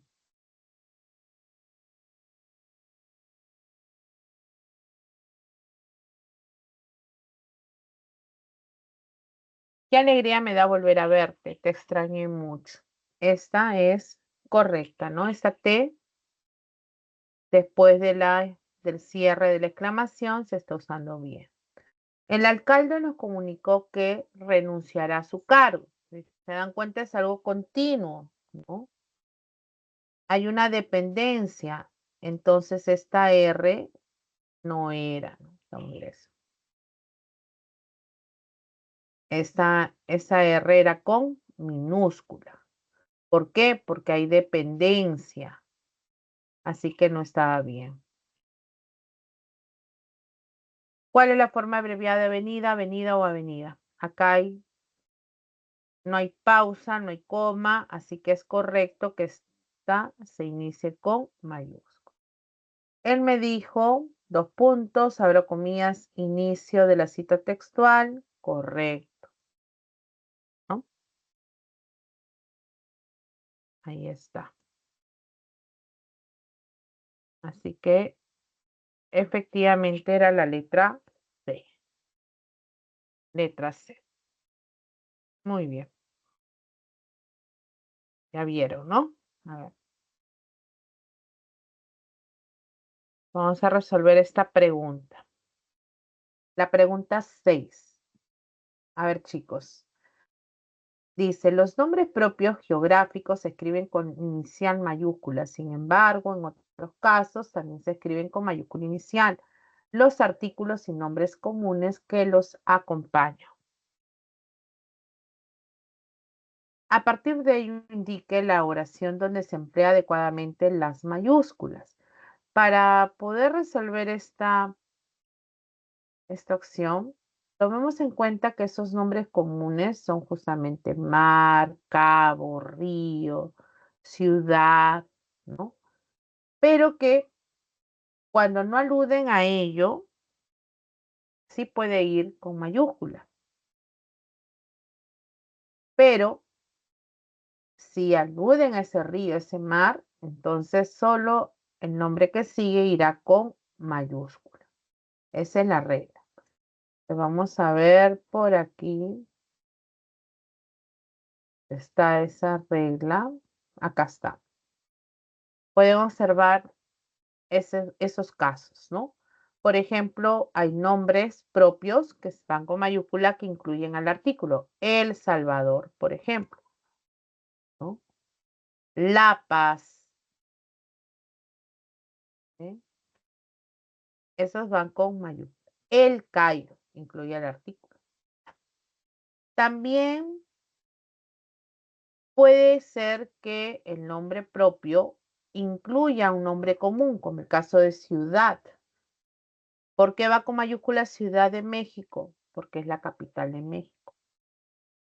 Qué alegría me da volver a verte, te extrañé mucho. Esta es correcta, ¿no? Esta T, después del cierre de la exclamación, se está usando bien. El alcalde nos comunicó que renunciará a su cargo. Si se dan cuenta, es algo continuo, ¿no? Hay una dependencia, entonces esta R no era, ¿no? Entonces, esa R era con minúscula. ¿Por qué? Porque hay dependencia, así que no estaba bien. ¿Cuál es la forma abreviada de avenida, avenida o avenida? Acá no hay pausa, no hay coma, así que es correcto que esta se inicie con mayúscula. Él me dijo, dos puntos, abro comillas, inicio de la cita textual, correcto, ¿no? Ahí está. Así que efectivamente era la letra C. Letra C. Muy bien. Ya vieron, ¿no? A ver. Vamos a resolver esta pregunta. La pregunta 6. A ver, chicos. Dice, los nombres propios geográficos se escriben con inicial mayúscula. Sin embargo, en otros casos también se escriben con mayúscula inicial los artículos y nombres comunes que los acompañan. A partir de ello, indique la oración donde se emplea adecuadamente las mayúsculas. Para poder resolver esta opción, tomemos en cuenta que esos nombres comunes son justamente mar, cabo, río, ciudad, ¿no? Pero que cuando no aluden a ello, sí puede ir con mayúscula. Pero si aluden a ese río, ese mar, entonces solo el nombre que sigue irá con mayúscula. Esa es la regla. Vamos a ver por aquí. Está esa regla. Acá está. Pueden observar esos casos, ¿no? Por ejemplo, hay nombres propios que están con mayúscula que incluyen al artículo. El Salvador, por ejemplo, ¿no? La Paz. ¿Sí? Esos van con mayúscula. El Cairo incluye el artículo. También puede ser que el nombre propio incluya un nombre común, como el caso de ciudad. ¿Por qué va con mayúscula Ciudad de México? Porque es la capital de México.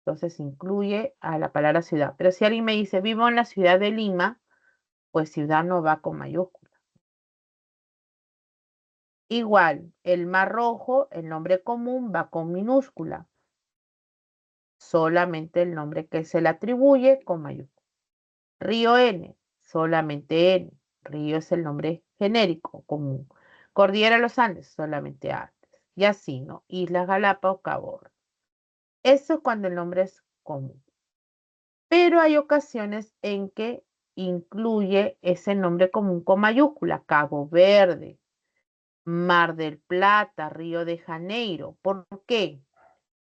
Entonces incluye a la palabra ciudad. Pero si alguien me dice, vivo en la ciudad de Lima, pues ciudad no va con mayúscula. Igual, el Mar Rojo, el nombre común va con minúscula. Solamente el nombre que se le atribuye con mayúscula. Río N, solamente N. Río es el nombre genérico común. Cordillera de los Andes, solamente Andes. Y así, ¿no? Islas Galápagos, Cabo Verde. Eso es cuando el nombre es común. Pero hay ocasiones en que incluye ese nombre común con mayúscula. Cabo Verde, Mar del Plata, Río de Janeiro. ¿Por qué?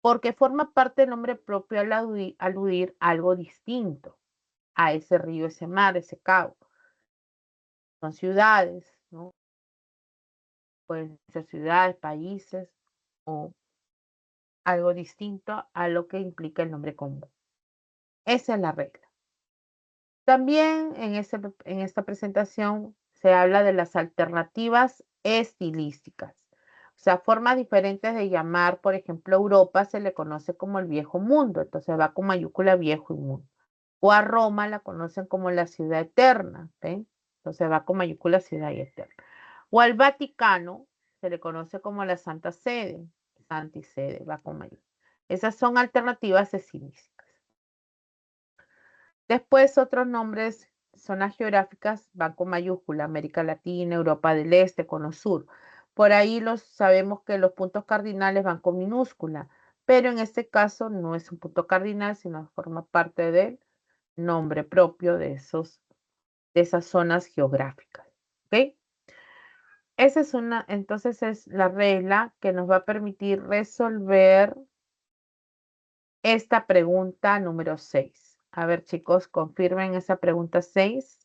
Porque forma parte del nombre propio al aludir a algo distinto a ese río, ese mar, ese cabo. Son ciudades, ¿no? Pueden ser ciudades, países o algo distinto a lo que implica el nombre común. Esa es la regla. También en esta presentación se habla de las alternativas estilísticas. O sea, formas diferentes de llamar, por ejemplo, Europa se le conoce como el viejo mundo, entonces va con mayúscula viejo y mundo. O a Roma la conocen como la ciudad eterna, ¿ven? Entonces va con mayúscula ciudad y eterna. O al Vaticano se le conoce como la Santa Sede, Santa y Sede, va con mayúscula. Esas son alternativas estilísticas. Después otros nombres, zonas geográficas, van con mayúscula, América Latina, Europa del Este, Cono Sur. Por ahí sabemos que los puntos cardinales van con minúscula, pero en este caso no es un punto cardinal, sino forma parte del nombre propio de esas zonas geográficas. ¿Ok? Entonces es la regla que nos va a permitir resolver esta pregunta número 6. A ver, chicos, confirmen esa pregunta 6.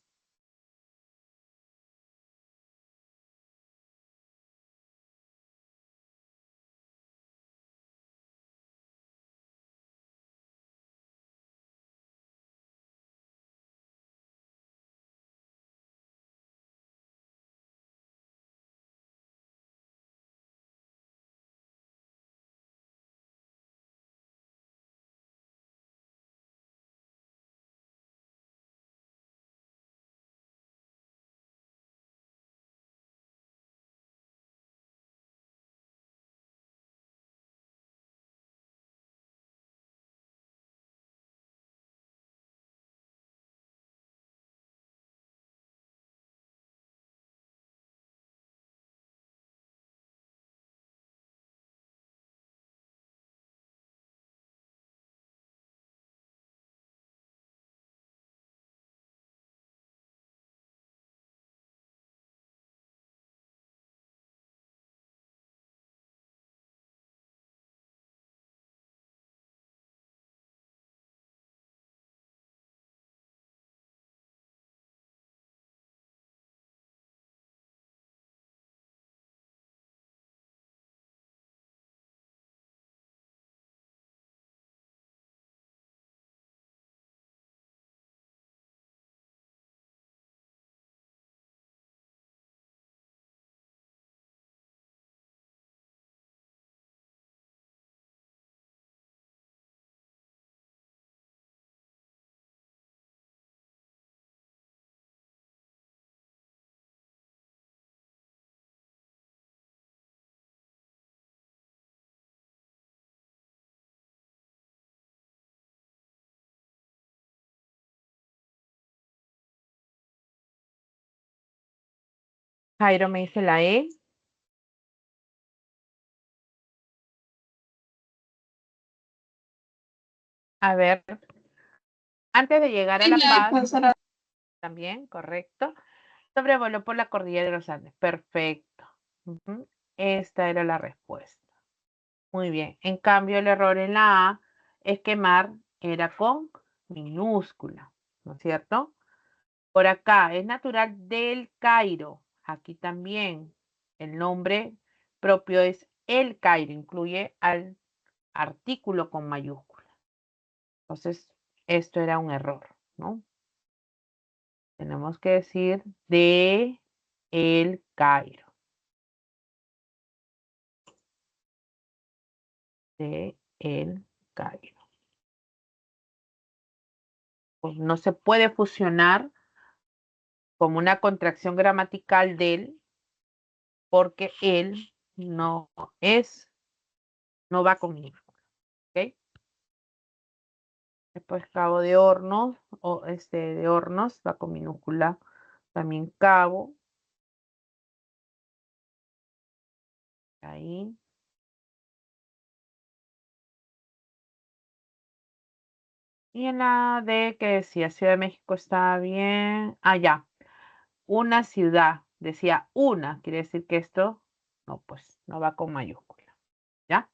Jairo me dice la E. A ver, antes de llegar a Sí, La la E, Paz, profesora. también, correcto. Sobrevoló por la cordillera de los Andes. Perfecto. Ujú. Esta era la respuesta. Muy bien. En cambio, el error en la A es que mar era con minúscula, ¿no es cierto? Por acá, es natural del Cairo. Aquí también el nombre propio es el Cairo, incluye al artículo con mayúscula. Entonces, esto era un error, ¿no? Tenemos que decir de el Cairo. De el Cairo. Pues no se puede fusionar como una contracción gramatical del, porque él no es, no va con minúscula, ¿ok? Después Cabo de Hornos, o de Hornos, va con minúscula. También Cabo, ahí. Y en la D que decía Ciudad de México está bien. Ya. Una ciudad. Decía una. Quiere decir que esto, no, pues no va con mayúscula. ¿Ya?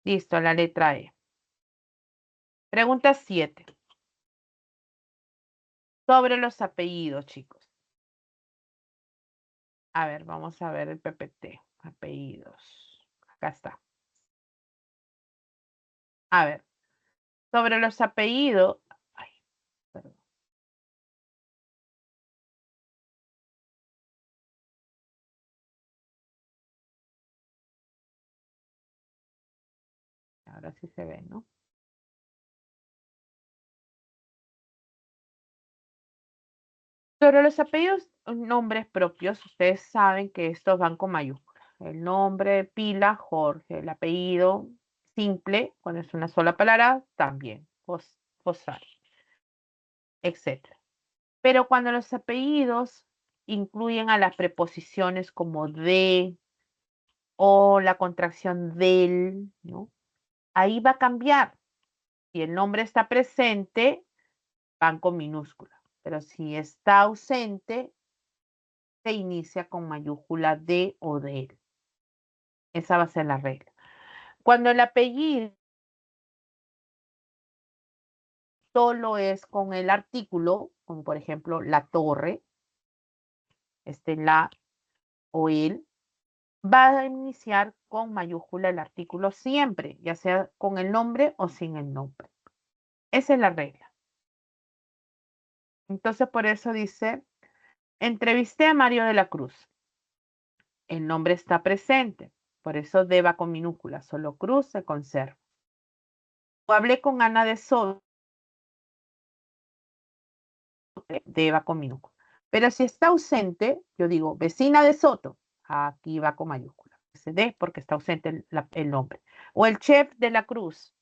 Listo, la letra E. Pregunta 7. Sobre los apellidos, chicos. A ver, vamos a ver el PPT. Apellidos. Acá está. A ver, sobre los apellidos. Ay, perdón. Ahora sí se ve, ¿no? Sobre los apellidos, nombres propios, ustedes saben que estos van con mayúsculas. El nombre, pila, Jorge. El apellido, simple, cuando es una sola palabra, también. Fosar, etc. Pero cuando los apellidos incluyen a las preposiciones como de o la contracción del, ¿no? Ahí va a cambiar. Si el nombre está presente, van con minúscula. Pero si está ausente, se inicia con mayúscula de o de él. Esa va a ser la regla. Cuando el apellido solo es con el artículo, como por ejemplo la torre, la o él, va a iniciar con mayúscula el artículo siempre, ya sea con el nombre o sin el nombre. Esa es la regla. Entonces, por eso dice, entrevisté a Mario de la Cruz. El nombre está presente, por eso D va con minúscula, solo Cruz se conserva. O hablé con Ana de Soto, D va con minúscula. Pero si está ausente, yo digo vecina de Soto, aquí va con mayúscula. Ese D porque está ausente el nombre. O el chef de la Cruz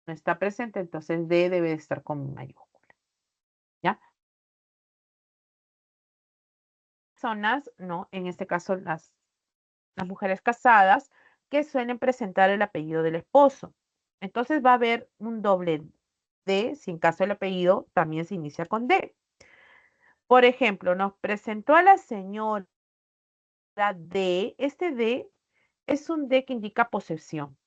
no está presente, entonces D debe estar con mayúscula. ¿Ya? Personas, no, en este caso las mujeres casadas, que suelen presentar el apellido del esposo. Entonces va a haber un doble D, si en caso el apellido también se inicia con D. Por ejemplo, nos presentó a la señora D. Este D es un D que indica posesión.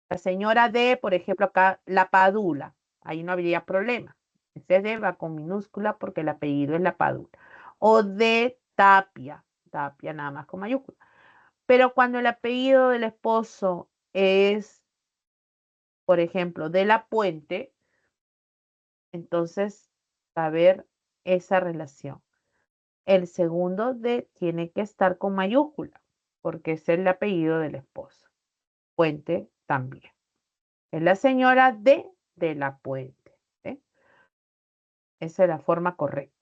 La señora D, por ejemplo, acá la Padula, ahí no habría problema. Ese D va con minúscula porque el apellido es la Padula. O D Tapia, Tapia nada más con mayúscula. Pero cuando el apellido del esposo es, por ejemplo, de la Puente, entonces va a haber esa relación. El segundo D tiene que estar con mayúscula, porque es el apellido del esposo. Puente también. Es la señora de la Puente. ¿Eh? Esa es la forma correcta.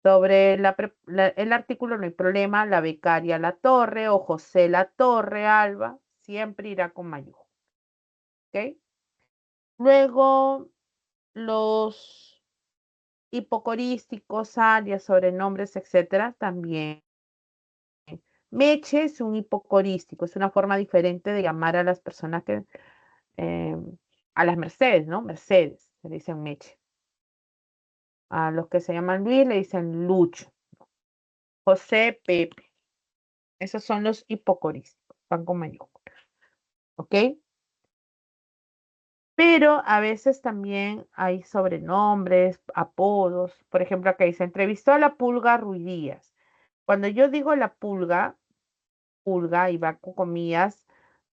Sobre el artículo no hay problema. La becaria La Torre o José La Torre Alba siempre irá con mayúscula. ¿Ok? Luego, los hipocorísticos, alias, sobrenombres, etcétera, también. Meche es un hipocorístico, es una forma diferente de llamar a las personas que, eh, a las Mercedes, ¿no? Mercedes, se le dicen Meche. A los que se llaman Luis le dicen Lucho. José, Pepe. Esos son los hipocorísticos, van con mayúsculas. ¿Ok? Pero a veces también hay sobrenombres, apodos. Por ejemplo, acá dice, entrevistó a la pulga Ruiz Díaz. Cuando yo digo la pulga y va con comillas,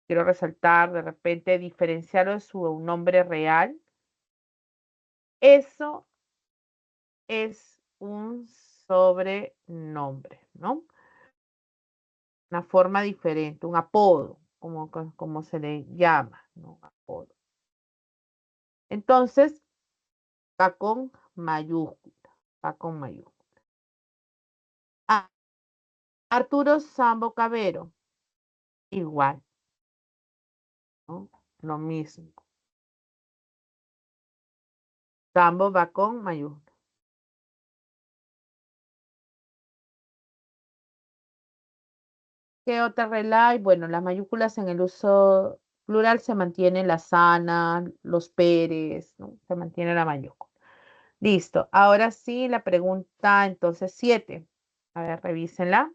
quiero resaltar, de repente diferenciarlo de su nombre real. Eso es un sobrenombre, ¿no? Una forma diferente, un apodo, como se le llama, ¿no? Apodo. Entonces, va con mayúscula, va con mayúscula. Arturo Sambo Cabero, igual, ¿no? Lo mismo. Sambo va con mayúscula. ¿Qué otra regla hay? Bueno, las mayúsculas en el uso plural se mantienen las Ana, los Pérez, ¿no? Se mantiene la mayúscula. Listo. Ahora sí, la pregunta entonces 7. A ver, revísenla.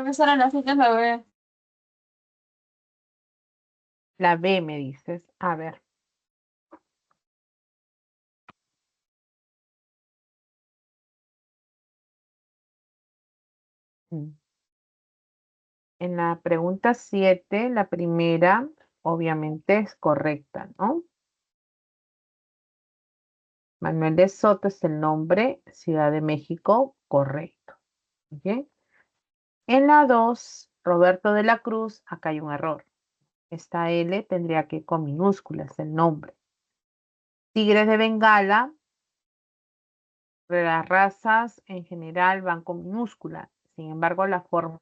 Profesora, la cita la ve. La B me dices. A ver. Mm. En la pregunta 7, la primera, obviamente es correcta, ¿no? Manuel de Soto es el nombre, Ciudad de México, correcto. ¿Ok? En la 2, Roberto de la Cruz, acá hay un error. Esta L tendría que ir con minúsculas el nombre. Tigres de Bengala, Las razas en general van con minúscula. Sin embargo, las formas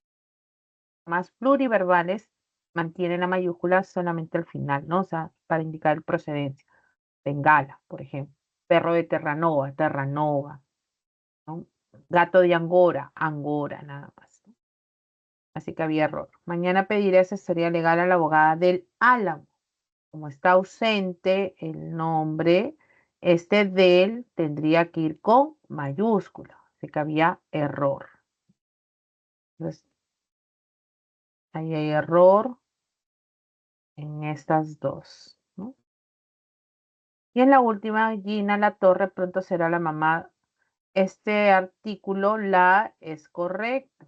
pluriverbales mantienen la mayúscula solamente al final, ¿no? O sea, para indicar procedencia. Bengala, por ejemplo. Perro de Terranova, Terranova, ¿no? Gato de Angora, Angora, nada más, ¿no? Así que había error. Mañana pediré asesoría legal a la abogada del Álamo. Como está ausente el nombre, este del tendría que ir con mayúscula. Así que había error. Entonces, ahí hay error en estas dos, ¿no? Y en la última, Gina Latorre pronto será la mamá. Este artículo, la es correcto.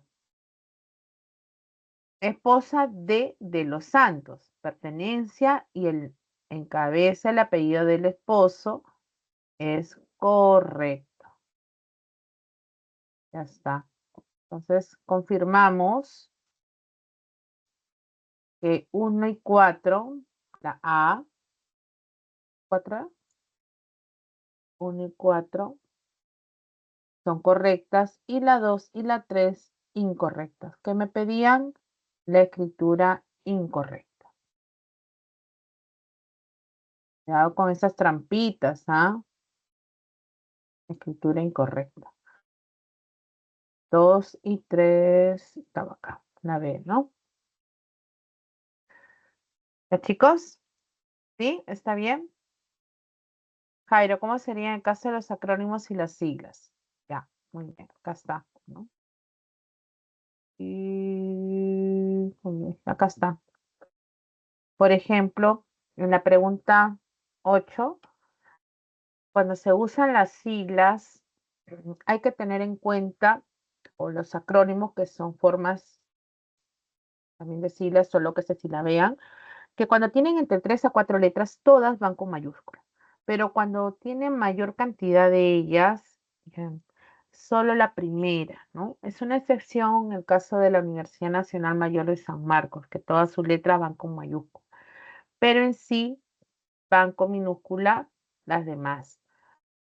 Esposa de los Santos, pertenencia y el encabeza el apellido del esposo, es correcto. Ya está. Entonces, confirmamos que 1 y 4, la A, 4, 1 y 4 son correctas y la 2 y la 3 incorrectas. ¿Qué me pedían? La escritura incorrecta. Cuidado con esas trampitas, ¿ah? Escritura incorrecta. 2 y 3 estaba acá, la B, ¿no? ¿Ya, chicos? ¿Sí? ¿Está bien? Jairo, ¿cómo sería en el caso de los acrónimos y las siglas? Ya, muy bien, acá está, ¿no? Y acá está. Por ejemplo, en la pregunta 8, cuando se usan las siglas, hay que tener en cuenta, o los acrónimos, que son formas también de siglas, solo que se silabean, que cuando tienen entre 3 a 4 letras, todas van con mayúscula. Pero cuando tienen mayor cantidad de ellas, solo la primera, ¿no? Es una excepción en el caso de la Universidad Nacional Mayor de San Marcos, que todas sus letras van con mayúscula. Pero en sí van con minúscula las demás.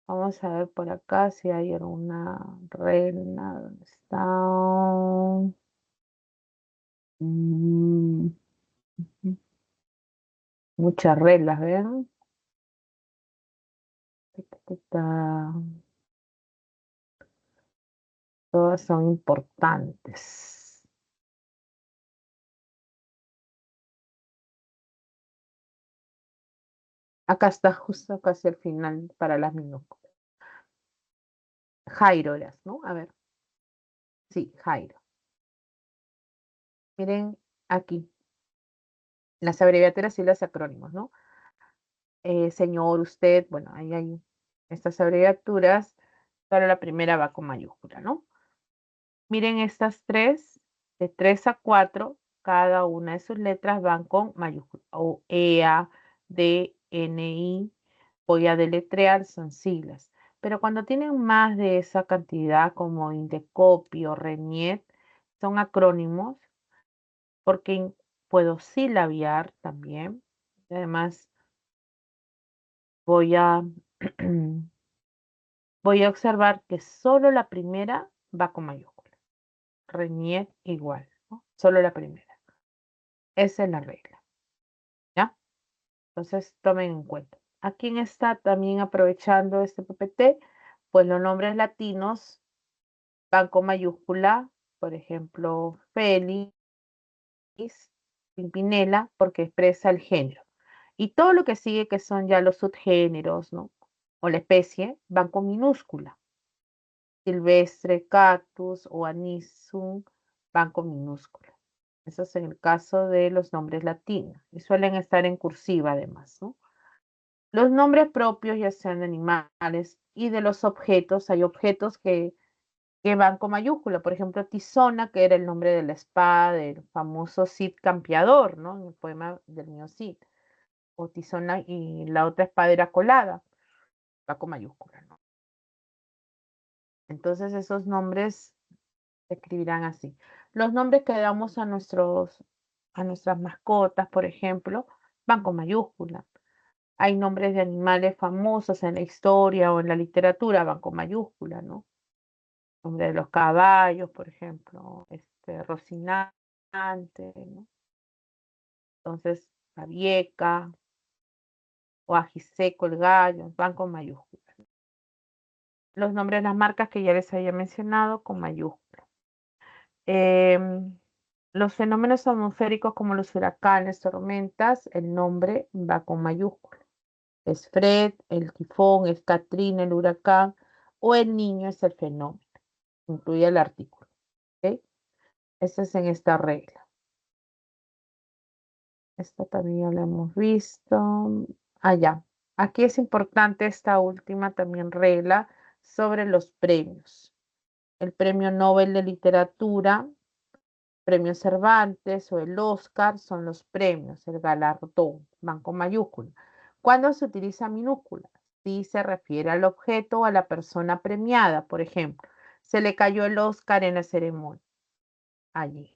Vamos a ver por acá si hay alguna regla. ¿Dónde está? Mm, ujú. Muchas reglas, ¿ven? Todas son importantes. Acá está justo casi al final para las minúsculas. Jairo, ¿no? A ver. Sí, Jairo. Miren aquí. Las abreviaturas y los acrónimos, ¿no? Señor, usted, bueno, ahí hay estas abreviaturas. Solo la primera va con mayúscula, ¿no? Miren estas tres, de 3 a 4, cada una de sus letras van con mayúscula. O EA, D, N, I. Voy a deletrear, son siglas. Pero cuando tienen más de esa cantidad, como Indecopi o RENIET, son acrónimos, porque puedo silabiar también. Además, voy a, voy a observar que solo la primera va con mayúscula. RENIET igual, ¿no? Solo la primera. Esa es la regla, ¿ya? Entonces, tomen en cuenta. ¿A quién está también aprovechando este PPT? Pues los nombres latinos van con mayúscula, por ejemplo, Félix, Pimpinela, porque expresa el género. Y todo lo que sigue, que son ya los subgéneros, ¿no? O la especie, van con minúscula. Silvestre, cactus o anisum van con minúscula. Eso es en el caso de los nombres latinos. Y suelen estar en cursiva además, ¿no? Los nombres propios, ya sean de animales y de los objetos, hay objetos que van con mayúscula. Por ejemplo, Tizona, que era el nombre de la espada del famoso Cid Campeador, ¿no? En el poema del mío Cid. O Tizona y la otra espada era Colada, va con mayúscula, ¿no? Entonces esos nombres se escribirán así. Los nombres que damos a nuestras mascotas, por ejemplo, van con mayúscula. Hay nombres de animales famosos en la historia o en la literatura, van con mayúscula, ¿no? Nombre de los caballos, por ejemplo, Rocinante, ¿no? Entonces, Babieca o Ajiseco, el gallo, van con mayúscula. Los nombres de las marcas que ya les había mencionado con mayúscula. Los fenómenos atmosféricos como los huracanes, tormentas, el nombre va con mayúscula. Es Fred, el tifón, es Katrina, el huracán, o el niño es el fenómeno. Incluye el artículo. ¿Ok? Esa es en esta regla. Esta también ya la hemos visto. Allá. Aquí es importante esta última también regla sobre los premios. El Premio Nobel de Literatura, Premio Cervantes o el Oscar son los premios, el galardón, van con mayúscula. ¿Cuándo se utiliza minúscula? Si se refiere al objeto o a la persona premiada, por ejemplo, se le cayó el Oscar en la ceremonia, allí,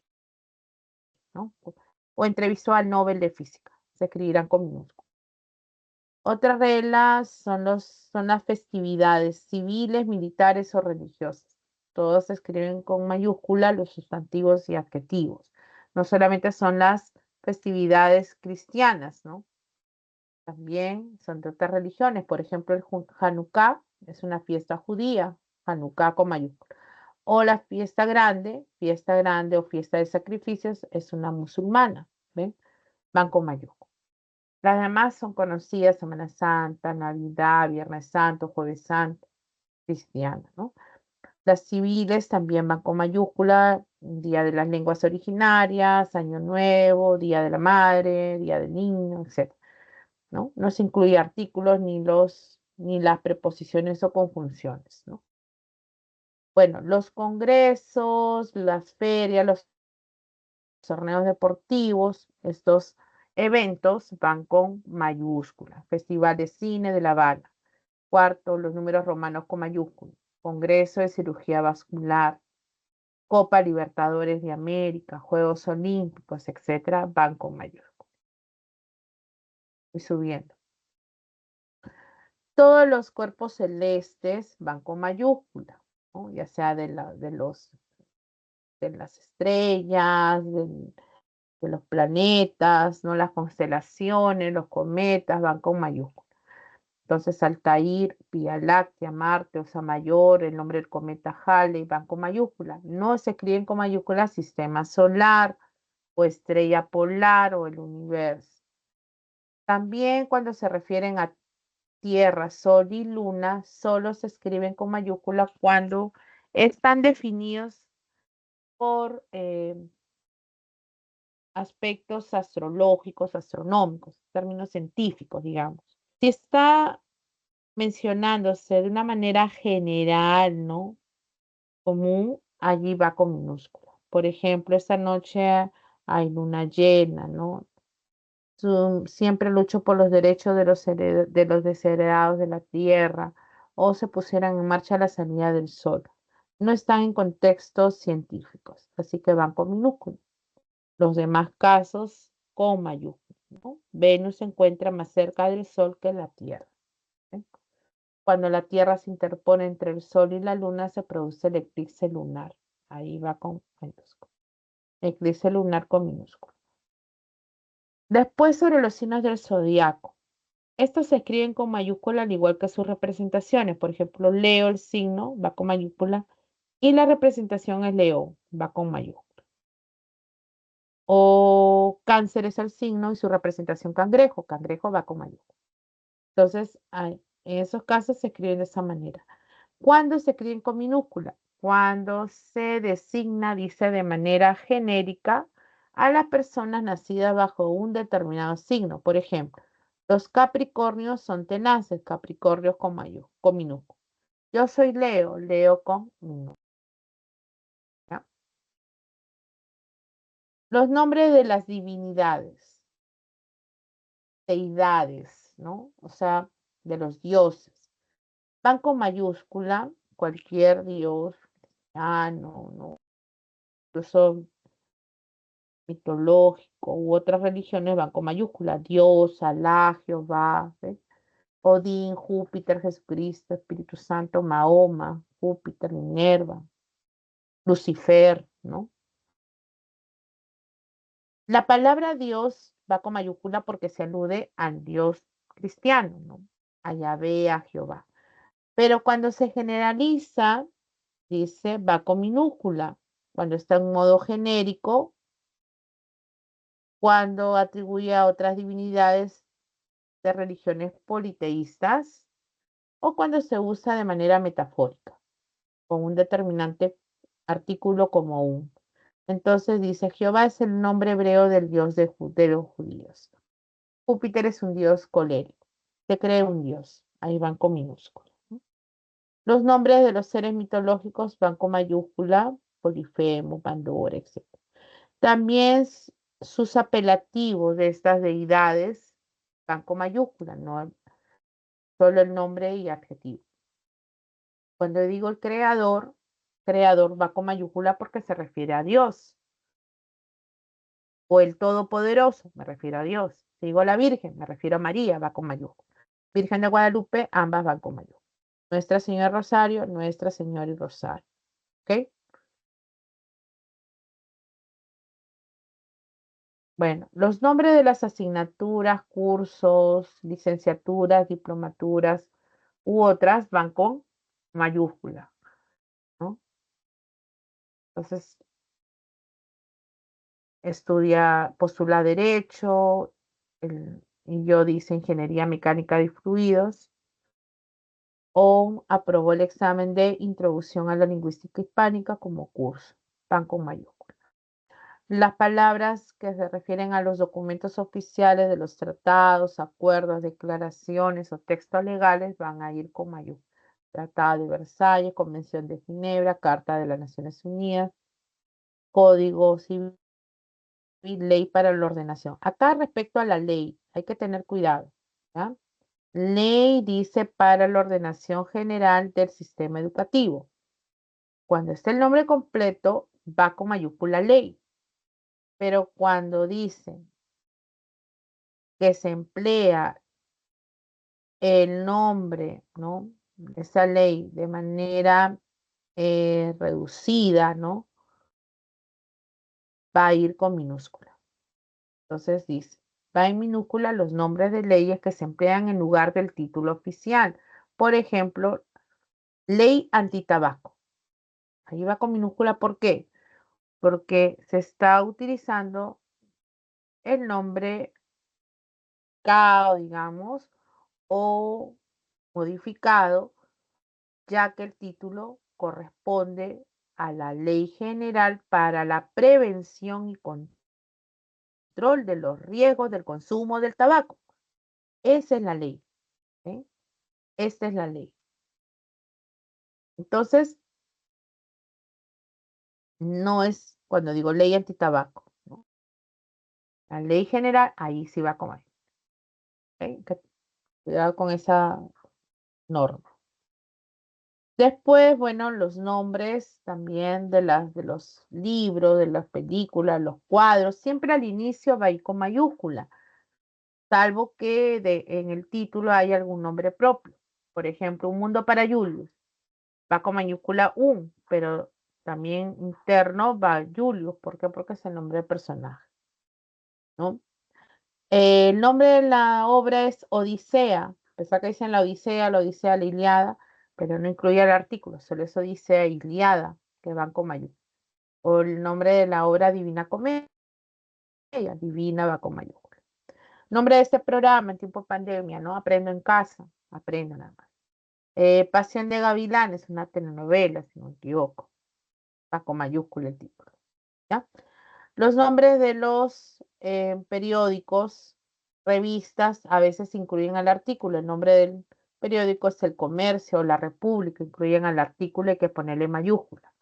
¿no? O entrevistó al Nobel de Física, se escribirán con minúscula. Otras reglas son las festividades civiles, militares o religiosas. Todos se escriben con mayúscula los sustantivos y adjetivos. No solamente son las festividades cristianas, ¿no? También son de otras religiones. Por ejemplo, el Hanukkah es una fiesta judía, Hanukkah con mayúscula. O la fiesta grande o fiesta de sacrificios es una musulmana, ¿ven? Van con mayúscula. Las demás son conocidas: Semana Santa, Navidad, Viernes Santo, Jueves Santo, cristiana, ¿no? Las civiles también van con mayúscula: Día de las Lenguas Originarias, Año Nuevo, Día de la Madre, Día del Niño, etc., ¿no? No se incluye artículos ni las preposiciones o conjunciones, ¿no? Bueno, los congresos, las ferias, los torneos deportivos, estos eventos van con mayúscula. Festival de Cine de La Habana. Cuarto, los números romanos con mayúscula. Congreso de Cirugía Vascular, Copa Libertadores de América, Juegos Olímpicos, etcétera, van con mayúscula. Voy subiendo. Todos los cuerpos celestes van con mayúscula, ¿no? Ya sea de las estrellas, de los planetas, ¿no? Las constelaciones, los cometas van con mayúscula. Entonces, Altair, Vía Láctea, Marte, Osa Mayor, el nombre del cometa Halley van con mayúscula. No se escriben con mayúscula sistema solar o estrella polar o el universo. También cuando se refieren a Tierra, Sol y Luna, solo se escriben con mayúscula cuando están definidos por aspectos astrológicos, astronómicos, términos científicos, digamos. Si está mencionándose de una manera general, ¿no? Común, allí va con minúscula. Por ejemplo, esta noche hay luna llena, ¿no? Siempre lucho por los derechos de los desheredados de la tierra, o se pusieran en marcha la salida del sol. No están en contextos científicos, así que van con minúscula. Los demás casos con mayúscula, ¿no? Venus se encuentra más cerca del sol que la Tierra, ¿eh? Cuando la Tierra se interpone entre el sol y la luna, se produce el eclipse lunar. Ahí va con minúscula. Eclipse lunar con minúscula. Después, sobre los signos del zodiaco. Estos se escriben con mayúscula al igual que sus representaciones. Por ejemplo, Leo, el signo, va con mayúscula y la representación es León, va con mayúscula. O Cáncer es el signo y su representación Cangrejo, Cangrejo va con mayúscula. Entonces, en esos casos se escriben de esa manera. ¿Cuándo se escriben con minúscula? Cuando se designa, dice, de manera genérica a las personas nacidas bajo un determinado signo. Por ejemplo, los Capricornios son tenaces, Capricornios con minúscula. Yo soy Leo, Leo con minúscula. ¿Ya? Los nombres de las divinidades, deidades, ¿no? O sea, de los dioses. Van con mayúscula, cualquier dios, no, incluso mitológico u otras religiones van con mayúscula. Dios, Alá, Jehová, ¿ves? Odín, Júpiter, Jesucristo, Espíritu Santo, Mahoma, Júpiter, Minerva, Lucifer, ¿no? La palabra Dios va con mayúscula porque se alude al Dios cristiano, ¿no? A Yahvé, a Jehová. Pero cuando se generaliza, dice, va con minúscula. Cuando está en modo genérico, cuando atribuye a otras divinidades de religiones politeístas o cuando se usa de manera metafórica, con un determinante artículo como un. Entonces dice, Jehová es el nombre hebreo del Dios de los judíos. Júpiter es un dios colérico. Se cree un dios. Ahí van con minúscula, ¿no? Los nombres de los seres mitológicos van con mayúscula, Polifemo, Pandora, etc. También sus apelativos de estas deidades van con mayúscula, no solo el nombre y adjetivo. Cuando digo el creador va con mayúscula porque se refiere a Dios. O el todopoderoso, me refiero a Dios. Si digo la Virgen, me refiero a María, va con mayúscula. Virgen de Guadalupe, ambas van con mayúscula. Nuestra Señora Rosario, Nuestra Señora y Rosario. ¿Ok? Bueno, los nombres de las asignaturas, cursos, licenciaturas, diplomaturas u otras van con mayúscula, ¿no? Entonces, postula Derecho, y yo dice Ingeniería Mecánica de Fluidos, o aprobó el examen de Introducción a la Lingüística Hispánica como curso, van con mayúscula. Las palabras que se refieren a los documentos oficiales de los tratados, acuerdos, declaraciones o textos legales van a ir con mayúscula. Tratado de Versalles, Convención de Ginebra, Carta de las Naciones Unidas, Código Civil, Ley para la Ordenación. Acá respecto a la ley, hay que tener cuidado, ¿ya? Ley dice para la ordenación general del sistema educativo. Cuando está el nombre completo, va con mayúscula ley. Pero cuando dice que se emplea el nombre, ¿no? Esa ley de manera reducida, ¿no? Va a ir con minúscula. Entonces dice, va en minúscula los nombres de leyes que se emplean en lugar del título oficial. Por ejemplo, ley antitabaco. Ahí va con minúscula, ¿por qué? Porque se está utilizando el nombre cao, digamos, o modificado, ya que el título corresponde a la Ley General para la Prevención y Control de los riesgos del consumo del tabaco. Esa es la ley, ¿eh? Esta es la ley. Entonces, no es cuando digo ley antitabaco, ¿no? La ley general, ahí sí va como ahí. ¿Ok? Cuidado con esa norma. Después, bueno, los nombres también de los libros, de las películas, los cuadros, siempre al inicio va a ir con mayúscula, salvo que en el título hay algún nombre propio. Por ejemplo, Un Mundo para Julius, va con mayúscula un, pero también interno va Julius. ¿Por qué? Porque es el nombre del personaje, ¿no? El nombre de la obra es Odisea. Pensá que dicen la Odisea, la Ilíada, pero no incluye el artículo, solo es Odisea e Ilíada, que van con mayúscula. O el nombre de la obra Divina Comedia, Divina va con mayúscula. Nombre de este programa en tiempo de pandemia, ¿no? Aprendo en casa, aprendo nada más. Pasión de Gavilanes, una telenovela, si no me equivoco. Va con mayúscula el título, ¿ya? Los nombres de los periódicos, revistas, a veces incluyen al artículo. El nombre del periódico es El Comercio o La República, incluyen al artículo, hay que ponerle mayúscula.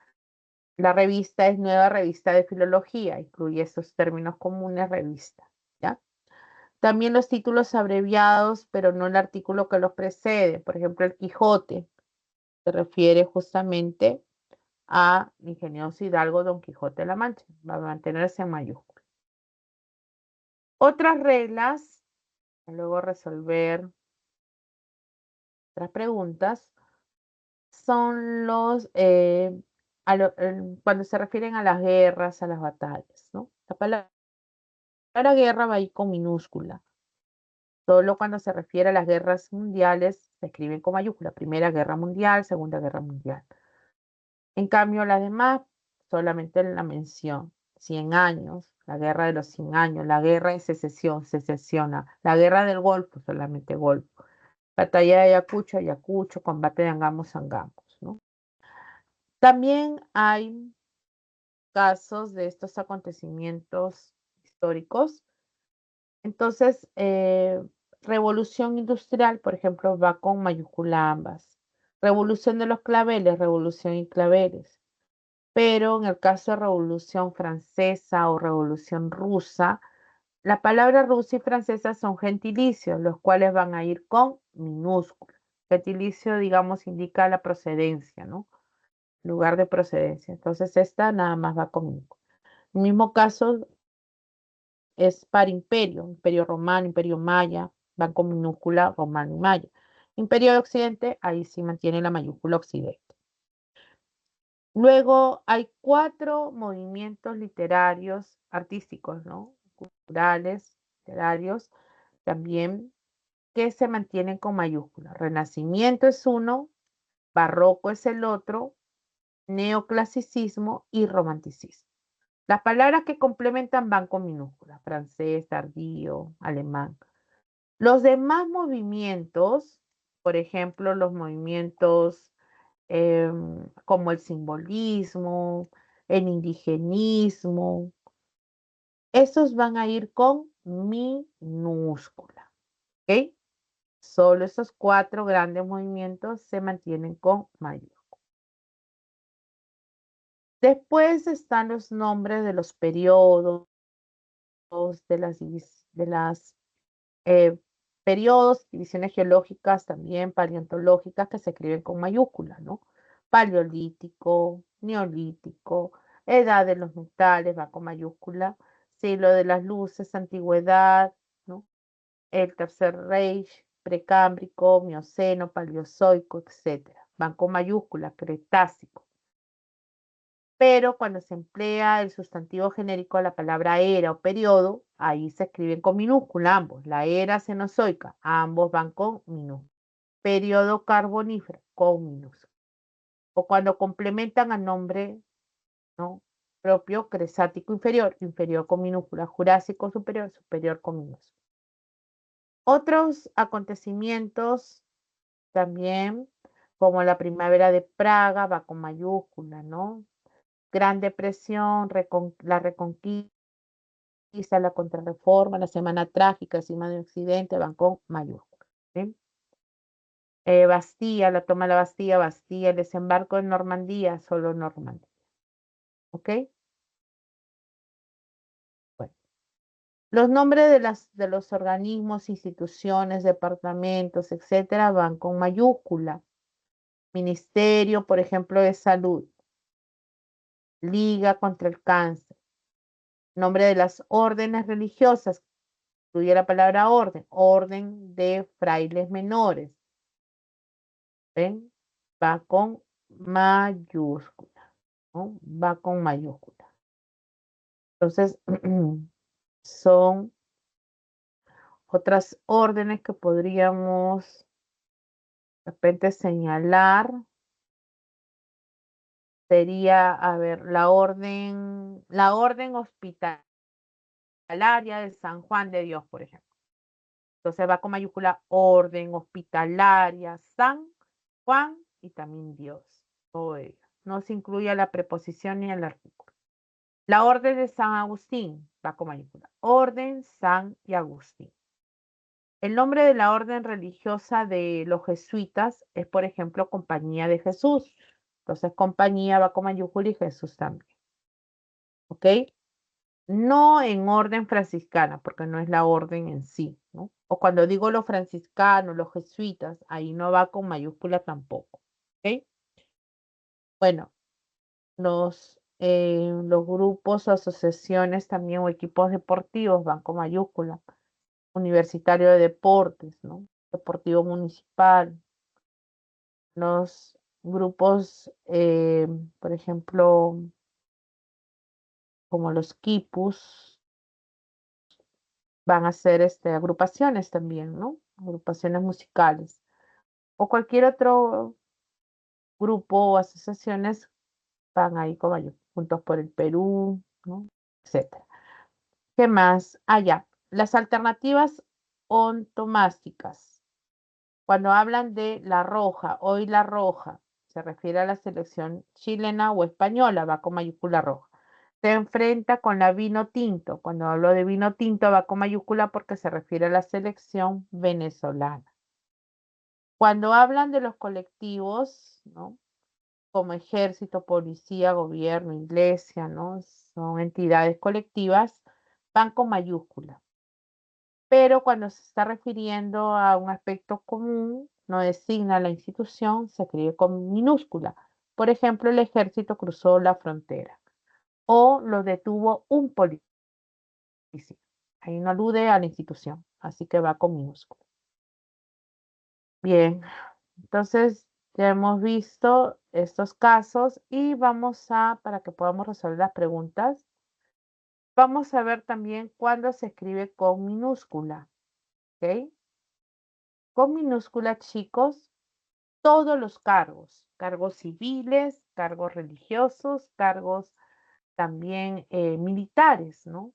La revista es Nueva Revista de Filología, incluye esos términos comunes, revista, ¿ya? También los títulos abreviados, pero no el artículo que los precede. Por ejemplo, El Quijote se refiere justamente a Ingenioso Hidalgo Don Quijote de la Mancha. Va a mantenerse en mayúscula. Otras reglas, luego resolver otras preguntas, son cuando se refieren a las guerras, a las batallas, ¿no? La palabra guerra va ahí con minúscula. Solo cuando se refiere a las guerras mundiales se escriben con mayúscula. Primera Guerra Mundial, Segunda Guerra Mundial. En cambio, las demás, solamente en la mención. 100 años, la guerra de los 100 años, la guerra de secesión, secesiona. La guerra del Golfo, solamente Golfo. Batalla de Ayacucho, Ayacucho, combate de Angamos, Angamos, ¿no? También hay casos de estos acontecimientos históricos. Entonces, revolución industrial, por ejemplo, va con mayúscula ambas. Revolución de los claveles, revolución y claveles. Pero en el caso de revolución francesa o revolución rusa, la palabra rusa y francesa son gentilicios, los cuales van a ir con minúscula. Gentilicio, digamos, indica la procedencia, ¿no? Lugar de procedencia. Entonces, esta nada más va con minúscula. El mismo caso es para imperio, imperio romano, imperio maya, van con minúscula romano y maya. Imperio de Occidente, ahí sí mantiene la mayúscula Occidente. Luego hay 4 movimientos literarios, artísticos, ¿no? Culturales, literarios, también que se mantienen con mayúscula. Renacimiento es uno, barroco es el otro, neoclasicismo y romanticismo. Las palabras que complementan van con minúsculas, francés, tardío, alemán. Los demás movimientos, por ejemplo, los movimientos como el simbolismo, el indigenismo, esos van a ir con minúscula, ¿ok? Solo esos 4 grandes movimientos se mantienen con mayúscula. Después están los nombres de los periodos, de las periodos, divisiones geológicas, también paleontológicas, que se escriben con mayúsculas, ¿no? Paleolítico, neolítico, edad de los metales, va con mayúscula, siglo de las luces, antigüedad, ¿no? El tercer Reich, precámbrico, mioceno, paleozoico, etcétera. Van con mayúscula, cretácico. Pero cuando se emplea el sustantivo genérico de la palabra era o periodo, ahí se escriben con minúscula ambos. La era cenozoica, ambos van con minúscula. Periodo carbonífero, con minúscula. O cuando complementan al nombre, ¿no?, propio, cretácico inferior, inferior con minúscula. Jurásico superior, superior con minúscula. Otros acontecimientos también, como la primavera de Praga, va con mayúscula, ¿no? Gran Depresión, la Reconquista, la Contrarreforma, la Semana Trágica, Cima de Occidente, van con mayúsculas, ¿sí? Bastilla, la toma de la Bastilla, Bastilla, el desembarco en Normandía, solo Normandía. ¿Ok? Bueno. Los nombres de los organismos, instituciones, departamentos, etcétera, van con mayúscula. Ministerio, por ejemplo, de Salud. Liga contra el Cáncer. Nombre de las órdenes religiosas, incluye la palabra orden, orden de frailes menores. ¿Ven? Va con mayúscula, ¿no? Va con mayúscula. Entonces, son otras órdenes que podríamos de repente señalar. Sería, a ver, la orden hospitalaria de San Juan de Dios, por ejemplo. Entonces va con mayúscula orden hospitalaria, San Juan y también Dios. Todo ello. No se incluye la preposición ni el artículo. La orden de San Agustín va con mayúscula. Orden San y Agustín. El nombre de la orden religiosa de los jesuitas es, por ejemplo, Compañía de Jesús. Entonces, compañía va con mayúscula y Jesús también. ¿Ok? No en orden franciscana, porque no es la orden en sí, ¿no? O cuando digo los franciscanos, los jesuitas, ahí no va con mayúscula tampoco. ¿Ok? Bueno, los Los grupos o asociaciones también o equipos deportivos van con mayúscula. Universitario de deportes, ¿no? Deportivo municipal. Los grupos, por ejemplo, como los quipus, van a ser agrupaciones también, ¿no? Agrupaciones musicales. O cualquier otro grupo o asociaciones van ahí como yo, Juntos por el Perú, ¿no? Etcétera. ¿Qué más? Ya. Las alternativas ontomásticas. Cuando hablan de La Roja, hoy La Roja, se refiere a la selección chilena o española, va con mayúscula roja. Se enfrenta con la Vino Tinto. Cuando hablo de Vino Tinto va con mayúscula porque se refiere a la selección venezolana. Cuando hablan de los colectivos, ¿no? Como ejército, policía, gobierno, iglesia, ¿no? Son entidades colectivas, van con mayúscula. Pero cuando se está refiriendo a un aspecto común, no designa la institución, se escribe con minúscula. Por ejemplo, el ejército cruzó la frontera o lo detuvo un policía. Ahí no alude a la institución, así que va con minúscula. Bien, entonces ya hemos visto estos casos y para que podamos resolver las preguntas, vamos a ver también cuándo se escribe con minúscula. ¿Ok? Con minúscula, chicos, todos los cargos civiles, cargos religiosos, cargos también militares, ¿no?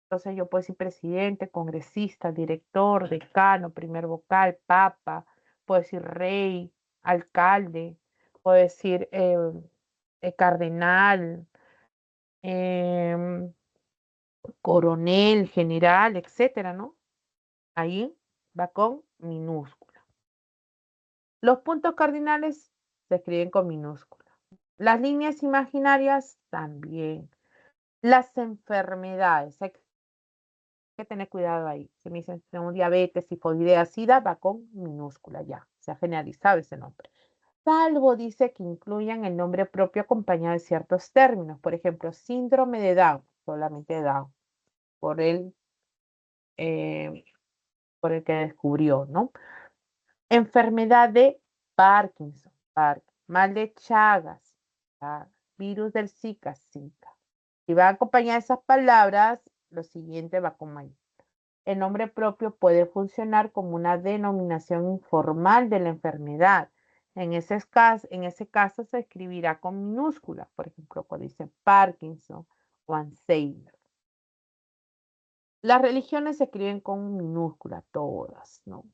Entonces yo puedo decir presidente, congresista, director, decano, primer vocal, papa, puedo decir rey, alcalde, puedo decir cardenal, em, coronel, general, etcétera, ¿no? Ahí va con minúscula. Los puntos cardinales se escriben con minúscula. Las líneas imaginarias también. Las enfermedades, hay que tener cuidado ahí. Si me dicen tengo diabetes, tifoidea, sida, va con minúscula ya. Se ha generalizado ese nombre. Salvo dice que incluyan el nombre propio acompañado de ciertos términos. Por ejemplo, síndrome de Down, solamente Down, por el, eh, por el que descubrió, ¿no? Enfermedad de Parkinson, mal de Chagas, virus del Zika, Zika. Si va a acompañar esas palabras, lo siguiente va con mayúscula. El nombre propio puede funcionar como una denominación informal de la enfermedad. En ese caso se escribirá con minúscula, por ejemplo, cuando dice Parkinson o Alzheimer. Las religiones se escriben con minúscula, todas, ¿no?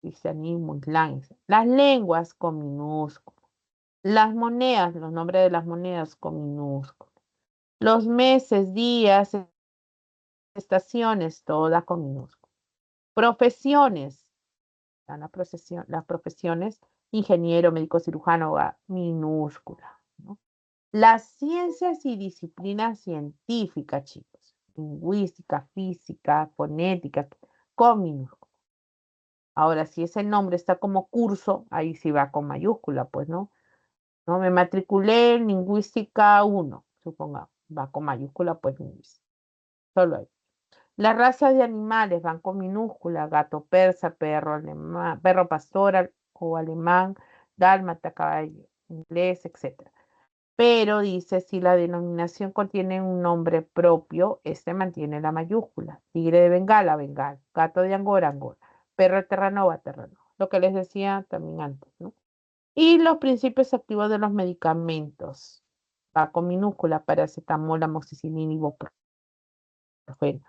Cristianismo, islam. Las lenguas con minúscula. Las monedas, los nombres de las monedas con minúscula. Los meses, días, estaciones, todas con minúscula. Profesiones, las profesiones, ingeniero, médico, cirujano, minúscula, ¿no? Las ciencias y disciplinas científicas, chicos, lingüística, física, fonética, con minúscula. Ahora, si ese nombre está como curso, ahí sí va con mayúscula, pues, ¿no? No me matriculé en lingüística 1, supongamos, va con mayúscula, pues, lingüística. Solo ahí. Las razas de animales van con minúscula, gato persa, perro alemán, perro pastor o alemán, dálmata, caballo inglés, etc. Pero dice, si la denominación contiene un nombre propio, este mantiene la mayúscula. Tigre de Bengala, Bengala. Gato de Angora, Angora. Perro de Terranova, Terranova. Lo que les decía también antes, ¿no? Y los principios activos de los medicamentos. Va con minúscula, paracetamol, amoxicilina, ibuprofeno.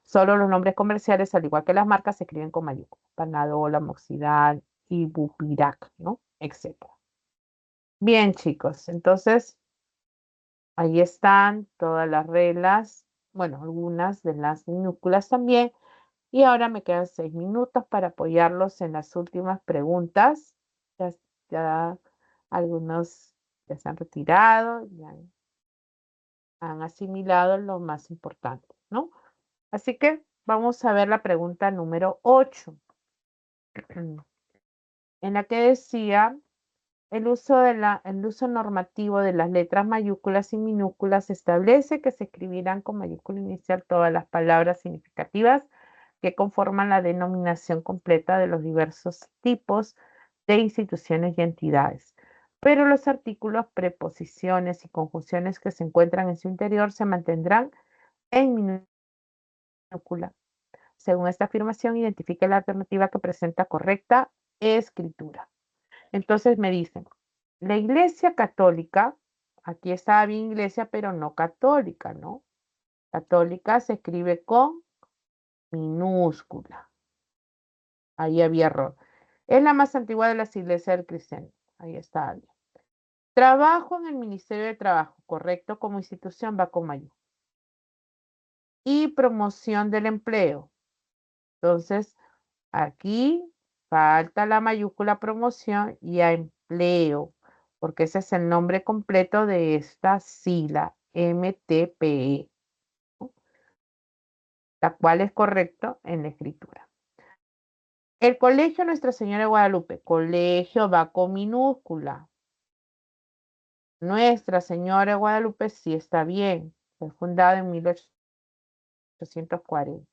Solo los nombres comerciales, al igual que las marcas, se escriben con mayúscula. Panadol, amoxidal, ibupirac, ¿no? Etcétera. Bien, chicos, entonces ahí están todas las reglas, bueno, algunas de las minúsculas también. Y ahora me quedan 6 minutos para apoyarlos en las últimas preguntas. Ya algunos ya se han retirado, ya han asimilado lo más importante, ¿no? Así que vamos a ver la pregunta número 8, en la que decía, el uso normativo de las letras mayúsculas y minúsculas establece que se escribirán con mayúscula inicial todas las palabras significativas que conforman la denominación completa de los diversos tipos de instituciones y entidades. Pero los artículos, preposiciones y conjunciones que se encuentran en su interior se mantendrán en minúscula. Según esta afirmación, identifique la alternativa que presenta correcta escritura. Entonces me dicen, la Iglesia Católica, aquí está bien Iglesia, pero no católica, ¿no? Católica se escribe con minúscula. Ahí había error. Es la más antigua de las iglesias del cristianismo. Ahí está. Trabajo en el Ministerio de Trabajo, correcto, como institución va con mayúscula. Y promoción del empleo. Entonces, aquí falta la mayúscula promoción y a empleo, porque ese es el nombre completo de esta sigla, MTPE, ¿no? La cual es correcto en la escritura. El colegio Nuestra Señora de Guadalupe, colegio va con minúscula. Nuestra Señora de Guadalupe sí está bien, fue fundada en 1840.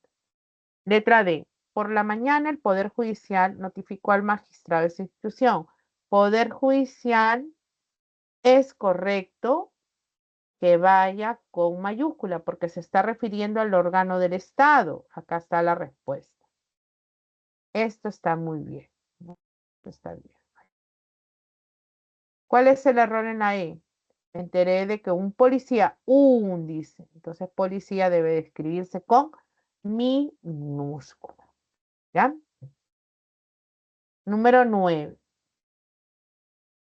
Letra D. Por la mañana el Poder Judicial notificó al magistrado de esa institución. Poder Judicial es correcto que vaya con mayúscula porque se está refiriendo al órgano del Estado. Acá está la respuesta. Esto está muy bien, ¿no? Esto está bien. ¿Cuál es el error en la E? Me enteré de que un policía, dice. Entonces policía debe escribirse con minúscula. ¿Ya? Número 9.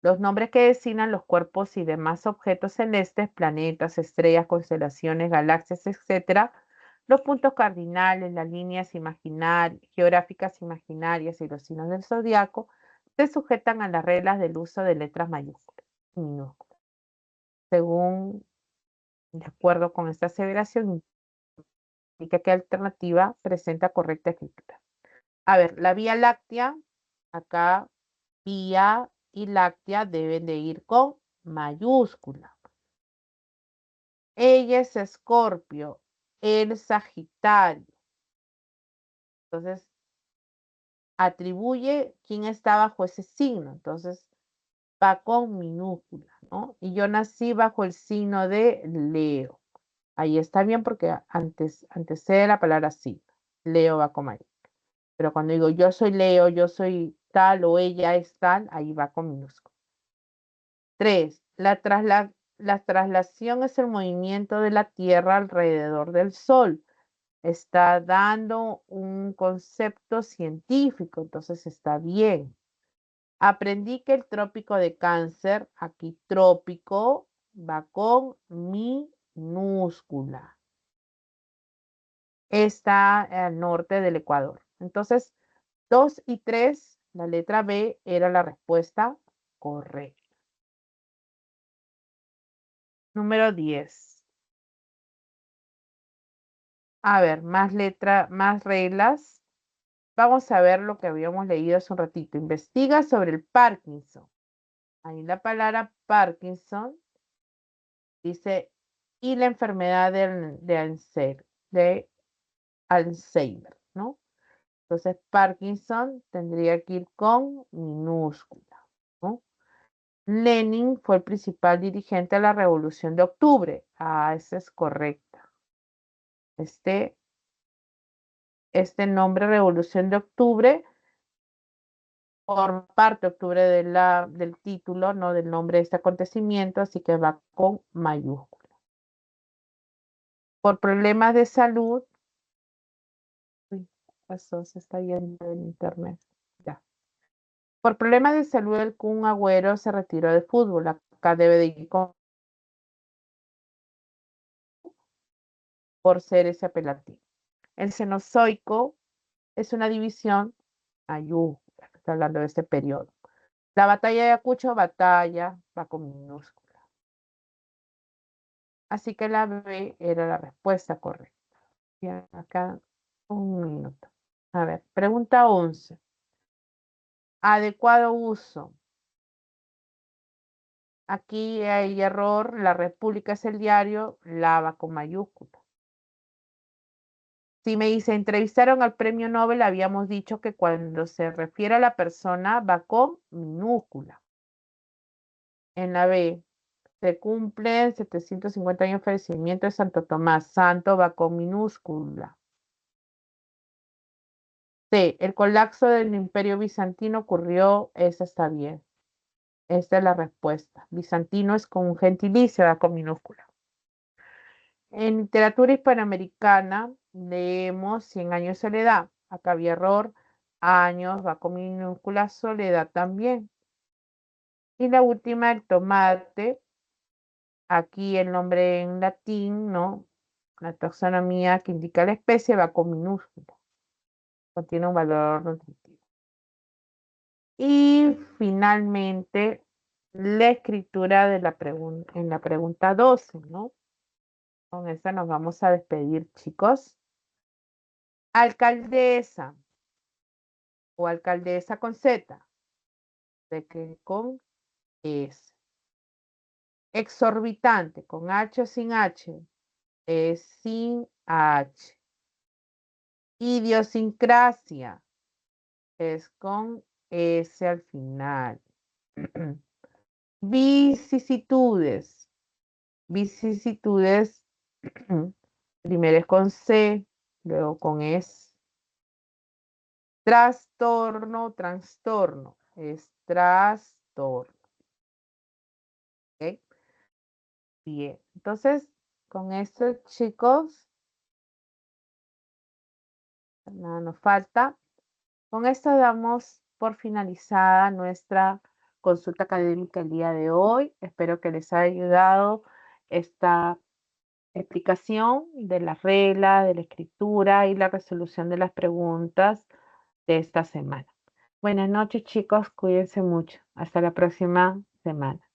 Los nombres que designan los cuerpos y demás objetos celestes, planetas, estrellas, constelaciones, galaxias, etc. Los puntos cardinales, las líneas geográficas imaginarias y los signos del zodiaco se sujetan a las reglas del uso de letras mayúsculas y minúsculas. Según, de acuerdo con esta aseveración, indica qué alternativa presenta correcta escritura. A ver, la Vía Láctea, acá Vía y Láctea deben de ir con mayúscula. Ella es Escorpio, el Sagitario. Entonces, atribuye quién está bajo ese signo. Entonces, va con minúscula, ¿no? Y yo nací bajo el signo de Leo. Ahí está bien porque antecede la palabra sí. Leo va con mayúscula. Pero cuando digo yo soy Leo, yo soy tal o ella es tal, ahí va con minúscula. 3. La traslación es el movimiento de la Tierra alrededor del Sol. Está dando un concepto científico, entonces está bien. Aprendí que el trópico de Cáncer, aquí trópico, va con minúscula. Está al norte del Ecuador. Entonces, 2 y 3, la letra B era la respuesta correcta. Número 10. A ver, más reglas. Vamos a ver lo que habíamos leído hace un ratito. Investiga sobre el Parkinson. Ahí la palabra Parkinson dice, y la enfermedad de Alzheimer, ¿no? Entonces, Parkinson tendría que ir con minúscula, ¿no? Lenin fue el principal dirigente de la Revolución de Octubre. Ah, esa es correcta. Este nombre, Revolución de Octubre, por parte octubre del título, ¿no? Del nombre de este acontecimiento, así que va con mayúscula. Por problemas de salud, pasó, se está yendo el internet. Ya. Por problemas de salud, el Kun Agüero se retiró del fútbol. Acá debe de ir por ser ese apelativo. El Cenozoico es una división mayúscula, está hablando de este periodo. La batalla de Ayacucho, batalla, va con minúscula. Así que la B era la respuesta correcta. Bien, acá un minuto. A ver, pregunta 11. Adecuado uso. Aquí hay error, La República es el diario, la va con mayúscula. Si me dice, entrevistaron al premio Nobel, habíamos dicho que cuando se refiere a la persona va con minúscula. En la B, se cumplen 750 años de fallecimiento de Santo Tomás. Santo va con minúscula. C, el colapso del Imperio Bizantino ocurrió, esa está bien. Esta es la respuesta. Bizantino es con un gentilicio, va con minúscula. En literatura hispanoamericana leemos 100 años de soledad. Acá había error. Años va con minúscula, soledad también. Y la última, el tomate. Aquí el nombre en latín, ¿no? La taxonomía que indica la especie va con minúscula. Contiene un valor nutritivo. Y finalmente, la escritura de en la pregunta 12, ¿no? Con esta nos vamos a despedir, chicos. Alcaldesa o alcaldesa con Z, de que con S. Exorbitante, con H o sin H, es sin H. Idiosincrasia, es con S al final. Vicisitudes. Vicisitudes, primero es con C, luego con S. Trastorno, trastorno, es trastorno. ¿Ok? Bien, entonces con esto, chicos, nada nos falta. Con esto damos por finalizada nuestra consulta académica el día de hoy. Espero que les haya ayudado esta explicación de las reglas, de la escritura y la resolución de las preguntas de esta semana. Buenas noches, chicos. Cuídense mucho. Hasta la próxima semana.